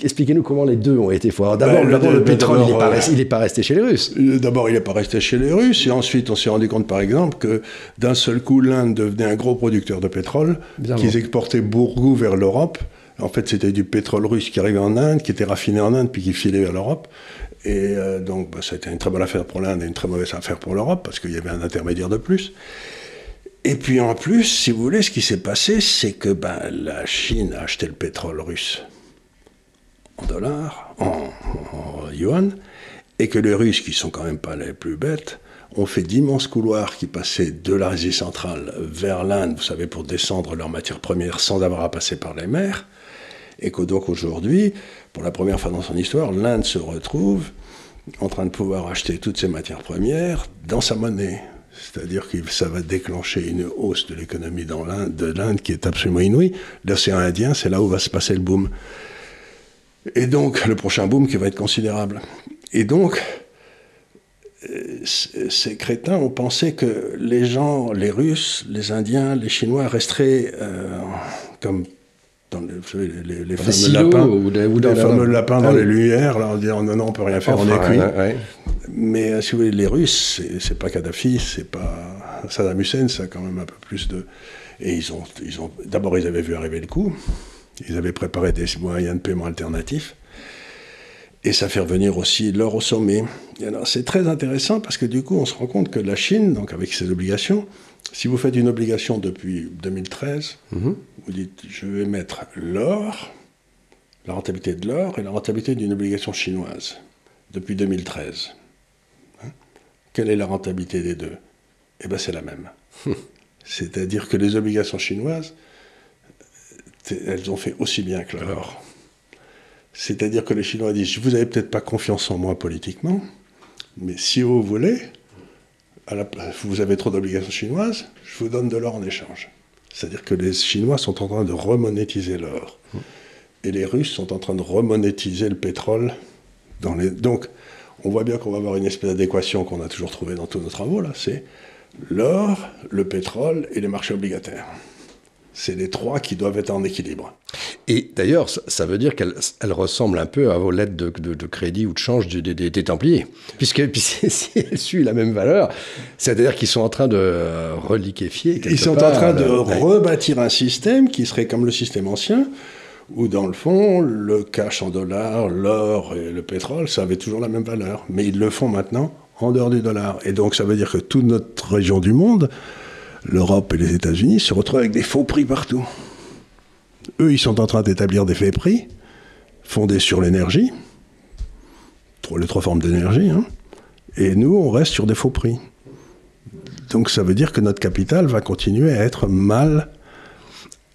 expliquez-nous comment les 2 ont été faux. Alors, d'abord, le pétrole, il n'est pas resté chez les Russes. D'abord, il n'est pas resté chez les Russes. Et ensuite, on s'est rendu compte, par exemple, que d'un seul coup, l'Inde devenait un gros producteur de pétrole, qu'ils exportaient beaucoup vers l'Europe. En fait, c'était du pétrole russe qui arrivait en Inde, qui était raffiné en Inde, puis qui filait vers l'Europe. Et donc, ça a été une très bonne affaire pour l'Inde et une très mauvaise affaire pour l'Europe, parce qu'il y avait un intermédiaire de plus. Et puis en plus, si vous voulez, ce qui s'est passé, c'est que la Chine a acheté le pétrole russe en dollars, en yuan, et que les Russes, qui sont quand même pas les plus bêtes, ont fait d'immenses couloirs qui passaient de l'Asie centrale vers l'Inde, vous savez, pour descendre leurs matières premières sans avoir à passer par les mers, et que donc aujourd'hui, pour la première fois dans son histoire, l'Inde se retrouve en train de pouvoir acheter toutes ses matières premières dans sa monnaie. C'est-à-dire que ça va déclencher une hausse de l'économie de l'Inde qui est absolument inouïe. L'océan Indien, c'est là où va se passer le boom. Et donc, le prochain boom qui va être considérable. Et donc, ces crétins ont pensé que les gens, les Russes, les Indiens, les Chinois resteraient comme dans les fameux lapins, les fameux lapins dans les lumières, là, en disant non, non, on peut rien faire, on est cuit. Ouais. Mais si vous voulez, les Russes, c'est pas Kadhafi, c'est pas Saddam Hussein, ça a quand même un peu plus de... Et d'abord, ils avaient vu arriver le coup, ils avaient préparé des moyens de paiement alternatifs, et ça fait revenir aussi l'or au sommet. Et alors, c'est très intéressant parce que du coup, on se rend compte que la Chine, donc avec ses obligations, si vous faites une obligation depuis 2013, vous dites, je vais mettre l'or, la rentabilité de l'or et la rentabilité d'une obligation chinoise depuis 2013. Hein? Quelle est la rentabilité des deux? Eh bien, c'est la même. C'est-à-dire que les obligations chinoises, elles ont fait aussi bien que l'or. C'est-à-dire que les Chinois disent, vous n'avez peut-être pas confiance en moi politiquement, mais si vous voulez, vous avez trop d'obligations chinoises, je vous donne de l'or en échange. C'est-à-dire que les Chinois sont en train de remonétiser l'or. Et les Russes sont en train de remonétiser le pétrole. Donc, on voit bien qu'on va avoir une espèce d'adéquation qu'on a toujours trouvée dans tous nos travaux, là, c'est l'or, le pétrole et les marchés obligataires. C'est les trois qui doivent être en équilibre. Et d'ailleurs, ça veut dire qu'elle ressemble un peu à vos lettres de crédit ou de change des Templiers. Puisque si elle suit la même valeur, c'est-à-dire qu'ils sont en train de reliquéfier quelque part. Ils sont en train de rebâtir un système qui serait comme le système ancien, où dans le fond, le cash en dollars, l'or et le pétrole, ça avait toujours la même valeur. Mais ils le font maintenant en dehors du dollar. Et donc ça veut dire que toute notre région du monde, l'Europe et les États-Unis, se retrouvent avec des faux prix partout. Eux, ils sont en train d'établir des faits prix fondés sur l'énergie, les trois formes d'énergie, hein, et nous, on reste sur des faux prix. Donc ça veut dire que notre capital va continuer à être mal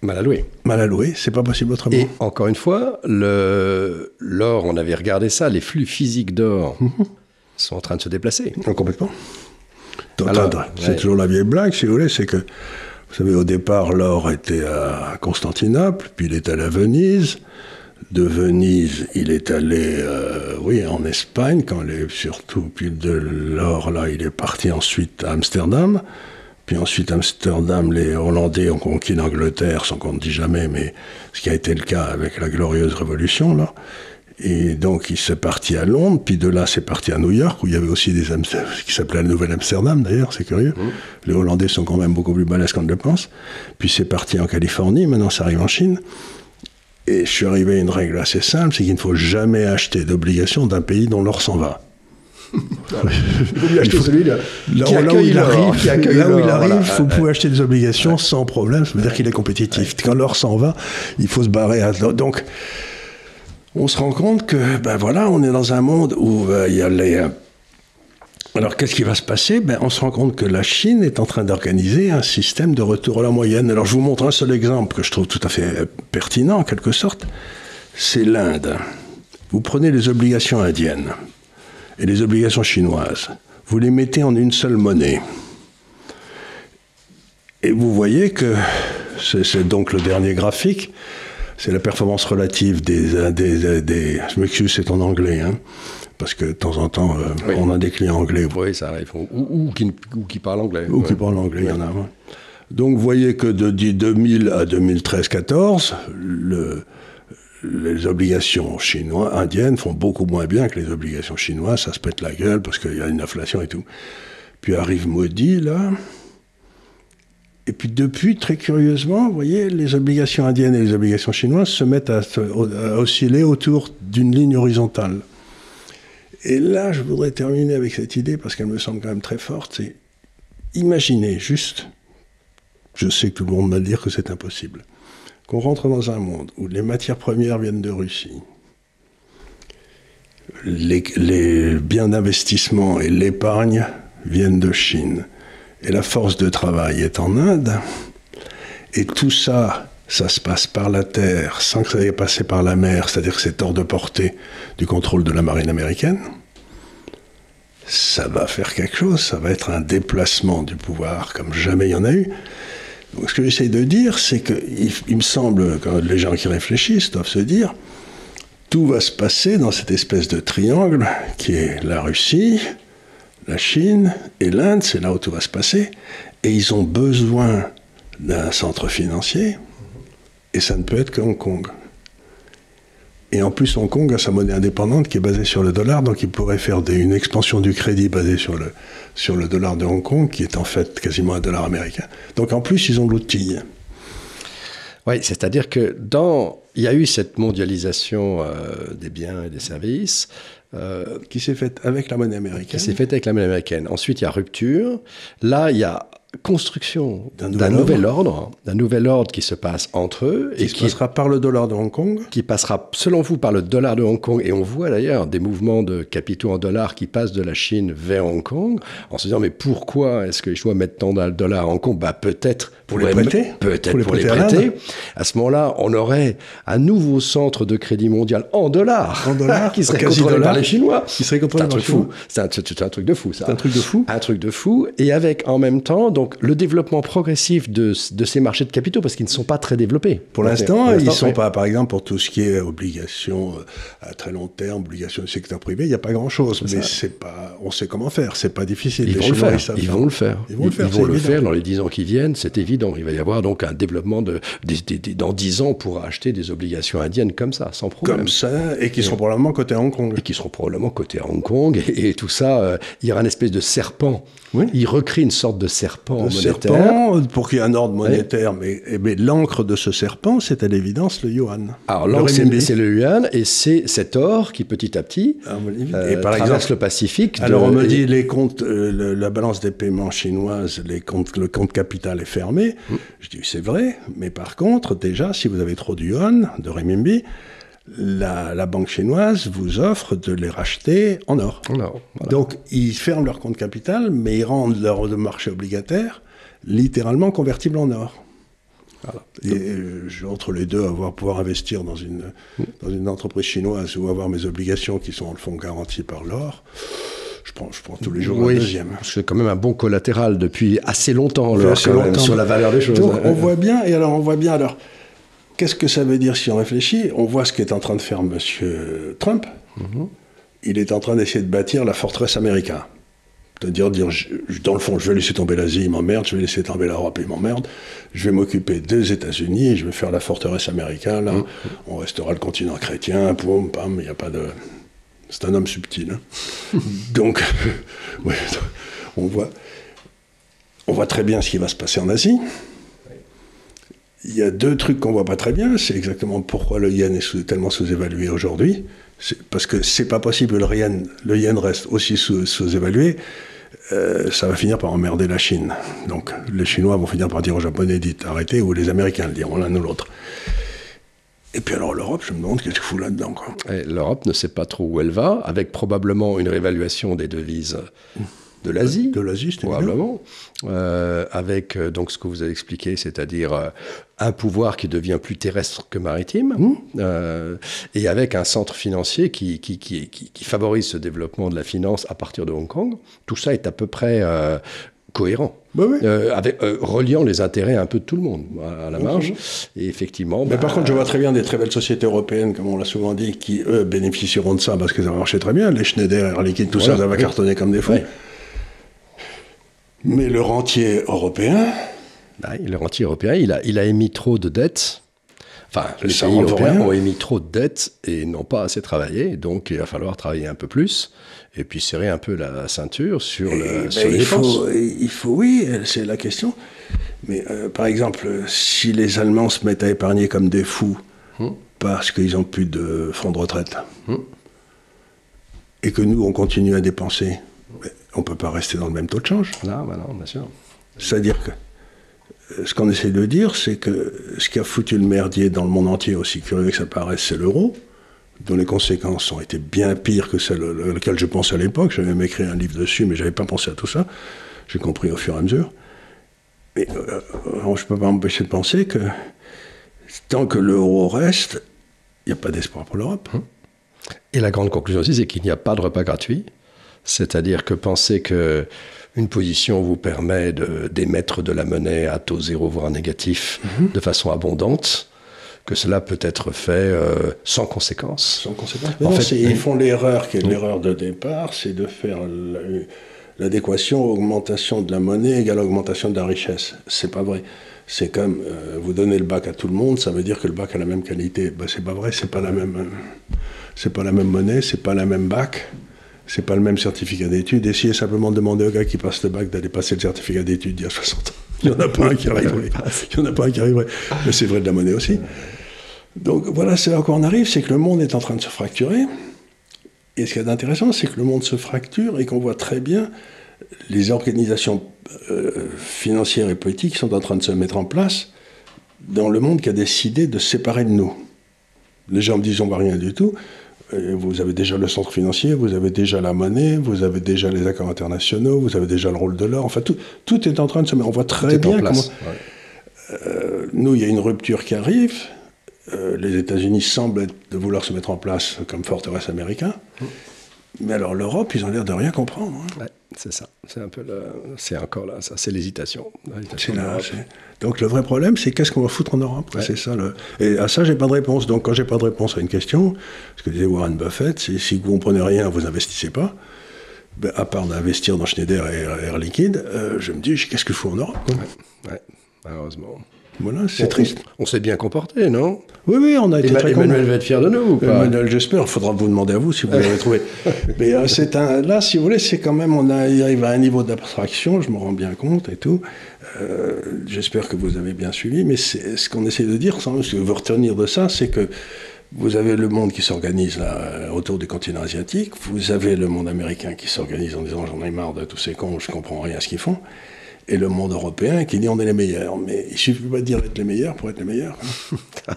alloué. Mal alloué, c'est pas possible autrement. Et encore une fois, l'or, on avait regardé ça, les flux physiques d'or sont en train de se déplacer. Complètement. C'est toujours la vieille blague, si vous voulez, c'est que, vous savez, au départ, l'or était à Constantinople, puis il est allé à Venise. De Venise, il est allé, en Espagne, surtout, puis de l'or, là, il est parti ensuite à Amsterdam. Puis ensuite, Amsterdam, les Hollandais ont conquis l'Angleterre, sans qu'on ne dise jamais, mais ce qui a été le cas avec la glorieuse Révolution, là. Et donc, il s'est parti à Londres, puis de là, c'est parti à New York, où il y avait aussi des qui s'appelait la Nouvelle Amsterdam, d'ailleurs, c'est curieux. Les Hollandais sont quand même beaucoup plus balèzes qu'on ne le pense. Puis c'est parti en Californie, maintenant ça arrive en Chine. Et je suis arrivé à une règle assez simple, c'est qu'il ne faut jamais acheter d'obligations d'un pays dont l'or s'en va. Il faut lui acheter celui-là là où il arrive, vous pouvez acheter des obligations sans problème, ça veut dire qu'il est compétitif. Quand l'or s'en va, il faut se barrer. Donc, on se rend compte que, on est dans un monde où il y a les... Alors, qu'est-ce qui va se passer? On se rend compte que la Chine est en train d'organiser un système de retour à la moyenne. Alors, je vous montre un seul exemple que je trouve tout à fait pertinent, en quelque sorte. C'est l'Inde. Vous prenez les obligations indiennes et les obligations chinoises. Vous les mettez en une seule monnaie. Et vous voyez que, c'est donc le dernier graphique, c'est la performance relative des je m'excuse, c'est en anglais, hein, parce que de temps en temps, on a des clients anglais. Oui, ça arrive. Ou qui parlent anglais. Ou qui parlent anglais, il y en a. Ouais. Donc, vous voyez que de 2000 à 2013-14, les obligations indiennes font beaucoup moins bien que les obligations chinoises. Ça se pète la gueule parce qu'il y a une inflation et tout. Puis arrive Modi, là. Et puis depuis, très curieusement, vous voyez, les obligations indiennes et les obligations chinoises se mettent à osciller autour d'une ligne horizontale. Et là, je voudrais terminer avec cette idée, parce qu'elle me semble quand même très forte, c'est imaginez juste, je sais que tout le monde va dire que c'est impossible, qu'on rentre dans un monde où les matières premières viennent de Russie, les biens d'investissement et l'épargne viennent de Chine, et la force de travail est en Inde, et tout ça, ça se passe par la terre, sans que ça ait passé par la mer, c'est-à-dire que c'est hors de portée du contrôle de la marine américaine, ça va faire quelque chose, ça va être un déplacement du pouvoir comme jamais il y en a eu. Donc ce que j'essaie de dire, c'est qu'il me semble que les gens qui réfléchissent doivent se dire, tout va se passer dans cette espèce de triangle qui est la Russie, la Chine et l'Inde, c'est là où tout va se passer. Et ils ont besoin d'un centre financier, et ça ne peut être que Hong Kong. Et en plus, Hong Kong a sa monnaie indépendante qui est basée sur le dollar, donc ils pourraient faire une expansion du crédit basée sur le dollar de Hong Kong, qui est en fait quasiment un dollar américain. Donc en plus, ils ont l'outil. Oui, c'est-à-dire que il y a eu cette mondialisation des biens et des services. Qui s'est faite avec la monnaie américaine. Ensuite, il y a rupture. Là, il y a construction d'un nouvel ordre qui se passe entre eux. Et qui passera par le dollar de Hong Kong. Qui passera, selon vous, par le dollar de Hong Kong. Et on voit d'ailleurs des mouvements de capitaux en dollars qui passent de la Chine vers Hong Kong, en se disant, mais pourquoi est-ce que je dois mettre tant de dollars à Hong Kong ? Peut-être pour les prêter. Peut-être pour les prêter. À ce moment-là, on aurait un nouveau centre de crédit mondial en dollars qui serait contrôlé par les Chinois. Qui serait contrôlé par les Chinois. C'est un truc de fou, ça. C'est un truc de fou. Un truc de fou. Et avec, en même temps, donc, le développement progressif de ces marchés de capitaux, parce qu'ils ne sont pas très développés. Pour l'instant, ils ne sont pas, par exemple, pour tout ce qui est obligations à très long terme, obligations du secteur privé, il n'y a pas grand-chose. Mais on sait comment faire, c'est pas difficile. Ils vont le faire. Ils vont le faire dans les 10 ans qui viennent, c'est évident. Il va y avoir donc un développement dans 10 ans, on pourra acheter des obligations indiennes comme ça, sans problème. Comme ça, et qui seront probablement cotées à Hong Kong. Et tout ça, il y aura une espèce de serpent. Oui. Il recrée une sorte de serpent monétaire. Pour qu'il y ait un ordre monétaire. Mais l'encre de ce serpent, c'est à l'évidence le yuan. Alors l'encre, c'est le yuan, et c'est cet or qui, petit à petit, traverse le Pacifique. Alors on me dit, les comptes, la balance des paiements chinoise, le compte capital est fermé. Je dis, c'est vrai, mais par contre, déjà, si vous avez trop de yuan, de renminbi, la banque chinoise vous offre de les racheter en or. Voilà. Donc, ils ferment leur compte capital, mais ils rendent leur marché obligataire littéralement convertible en or. Voilà. Et entre les deux, pouvoir investir dans une entreprise chinoise ou avoir mes obligations qui sont, en le fond, garanties par l'or, je prends tous les jours un deuxième. C'est quand même un bon collatéral depuis assez longtemps, sur la valeur des choses. Donc, on voit bien, qu'est-ce que ça veut dire si on réfléchit ? On voit ce qu'est en train de faire M. Trump. Il est en train d'essayer de bâtir la forteresse américaine. C'est-à-dire, dans le fond, je vais laisser tomber l'Asie, il m'emmerde, je vais laisser tomber l'Europe, il m'emmerde, je vais m'occuper des États-Unis et je vais faire la forteresse américaine, là, on restera le continent chrétien, poum, pam, il n'y a pas de... C'est un homme subtil. Hein. Donc, on voit très bien ce qui va se passer en Asie. Il y a deux trucs qu'on voit pas très bien, c'est exactement pourquoi le yen est tellement sous-évalué aujourd'hui. Parce que c'est pas possible que le yen reste aussi sous-évalué. Ça va finir par emmerder la Chine. Donc les Chinois vont finir par dire aux Japonais, dites arrêtez, ou les Américains le diront l'un ou l'autre. Et puis alors l'Europe, je me demande qu'est-ce qu'il fout là-dedans, quoi. L'Europe ne sait pas trop où elle va, avec probablement une réévaluation des devises de l'Asie. De l'Asie, c'est probablement. Avec donc ce que vous avez expliqué, c'est-à-dire un pouvoir qui devient plus terrestre que maritime, et avec un centre financier qui favorise ce développement de la finance à partir de Hong Kong. Tout ça est à peu près cohérent, reliant les intérêts un peu de tout le monde à la marge. Et effectivement... Mais par contre, je vois très bien des très belles sociétés européennes, comme on l'a souvent dit, qui, eux, bénéficieront de ça parce que ça va marcher très bien. Les Schneider, Air Liquide, tout ça va cartonner comme des fous. Ouais. Mais le rentier européen... il a émis trop de dettes. Enfin, les pays européens ont émis trop de dettes et n'ont pas assez travaillé. Donc, il va falloir travailler un peu plus et puis serrer un peu la ceinture sur les dépenses. Oui, c'est la question. Mais par exemple, si les Allemands se mettent à épargner comme des fous parce qu'ils n'ont plus de fonds de retraite et que nous, on continue à dépenser, on ne peut pas rester dans le même taux de change. Non, bien sûr. C'est-à-dire que ce qu'on essaie de dire, c'est que ce qui a foutu le merdier dans le monde entier, aussi curieux que ça paraisse, c'est l'euro, dont les conséquences ont été bien pires que celles auxquelles je pensais à l'époque. J'avais même écrit un livre dessus, mais je n'avais pas pensé à tout ça. J'ai compris au fur et à mesure. Mais je ne peux pas m'empêcher de penser que tant que l'euro reste, il n'y a pas d'espoir pour l'Europe. Et la grande conclusion aussi, c'est qu'il n'y a pas de repas gratuit. C'est-à-dire que penser que une position vous permet d'émettre de la monnaie à taux zéro, voire négatif, de façon abondante, que cela peut être fait sans conséquence. Sans conséquence. En fait, ils font l'erreur qui est l'erreur de départ, c'est de faire l'adéquation augmentation de la monnaie égale augmentation de la richesse. C'est pas vrai. C'est comme vous donnez le bac à tout le monde, ça veut dire que le bac a la même qualité. Ben, c'est pas vrai, c'est pas la même monnaie, c'est pas la même bac. C'est pas le même certificat d'études. Essayez simplement de demander au gars qui passe le bac d'aller passer le certificat d'études il y a 60 ans. Il n'y en a pas un qui arriverait. Il n'y en a pas un qui arriverait. Mais c'est vrai de la monnaie aussi. Donc voilà, c'est là qu'on arrive, c'est que le monde est en train de se fracturer. Et ce qui est intéressant, c'est que le monde se fracture et qu'on voit très bien les organisations financières et politiques qui sont en train de se mettre en place dans le monde qui a décidé de se séparer de nous. Les gens me disent on ne voit rien du tout. Vous avez déjà le centre financier, vous avez déjà la monnaie, vous avez déjà les accords internationaux, vous avez déjà le rôle de l'or. Enfin, tout est en train de se mettre. On voit très bien comment... nous, il y a une rupture qui arrive. Les États-Unis semblent vouloir se mettre en place comme forteresse américaine. Mais alors, l'Europe, ils ont l'air de rien comprendre. Ouais, c'est ça. C'est un peu c'est encore là, ça. C'est l'hésitation. Donc, le vrai problème, c'est qu'est-ce qu'on va foutre en Europe. Ouais. C'est ça. Et à ça, j'ai pas de réponse. Donc, quand j'ai pas de réponse à une question, ce que disait Warren Buffett, c'est si vous comprenez rien, vous n'investissez pas. Ben, à part d'investir dans Schneider et Air Liquide, je me dis, qu'est-ce qu'il faut en Europe? Ouais, malheureusement. Voilà, c'est triste. On s'est bien comporté, non? Oui, on a été très contents. Emmanuel va être fier de nous, ou pas? Emmanuel, j'espère. Il faudra vous demander à vous si vous l'avez trouvé. Mais là, si vous voulez, c'est quand même, on arrive à un niveau d'abstraction, je me rends bien compte et tout. J'espère que vous avez bien suivi. Mais ce qu'on essaie de dire, ce que vous retenir de ça, c'est que vous avez le monde qui s'organise là autour du continent asiatique. Vous avez le monde américain qui s'organise en disant j'en ai marre de tous ces cons, je comprends rien à ce qu'ils font. Et le monde européen qui dit on est les meilleurs. Mais il ne suffit pas de dire être les meilleurs pour être les meilleurs.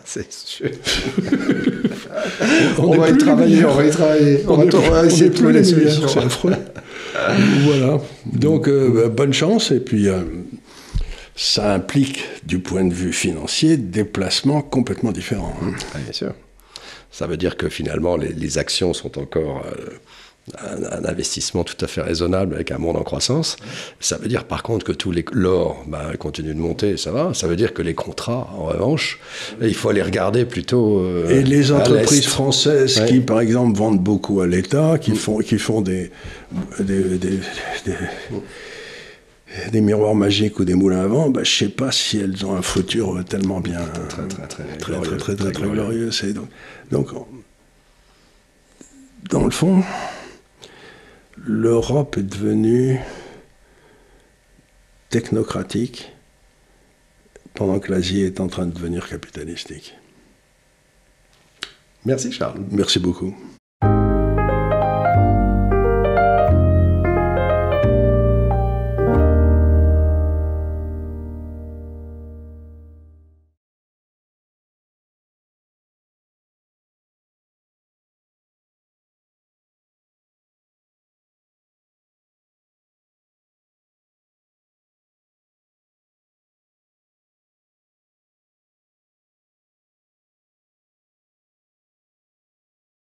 C'est sûr. on va y travailler. On va essayer de trouver les solutions. C'est affreux. Voilà. Donc, bonne chance. Et puis, ça implique, du point de vue financier, des placements complètement différents. Bien sûr. Ça veut dire que finalement, les actions sont encore... un investissement tout à fait raisonnable avec un monde en croissance. Ça veut dire par contre que l'or continue de monter, ça va. Ça veut dire que les contrats, en revanche, il faut les regarder plutôt et les entreprises françaises qui, par exemple, vendent beaucoup à l'État, qui font des miroirs magiques ou des moulins à vent, je ne sais pas si elles ont un futur tellement bien, très glorieux. Donc, dans le fond, l'Europe est devenue technocratique pendant que l'Asie est en train de devenir capitalistique. Merci Charles. Merci beaucoup.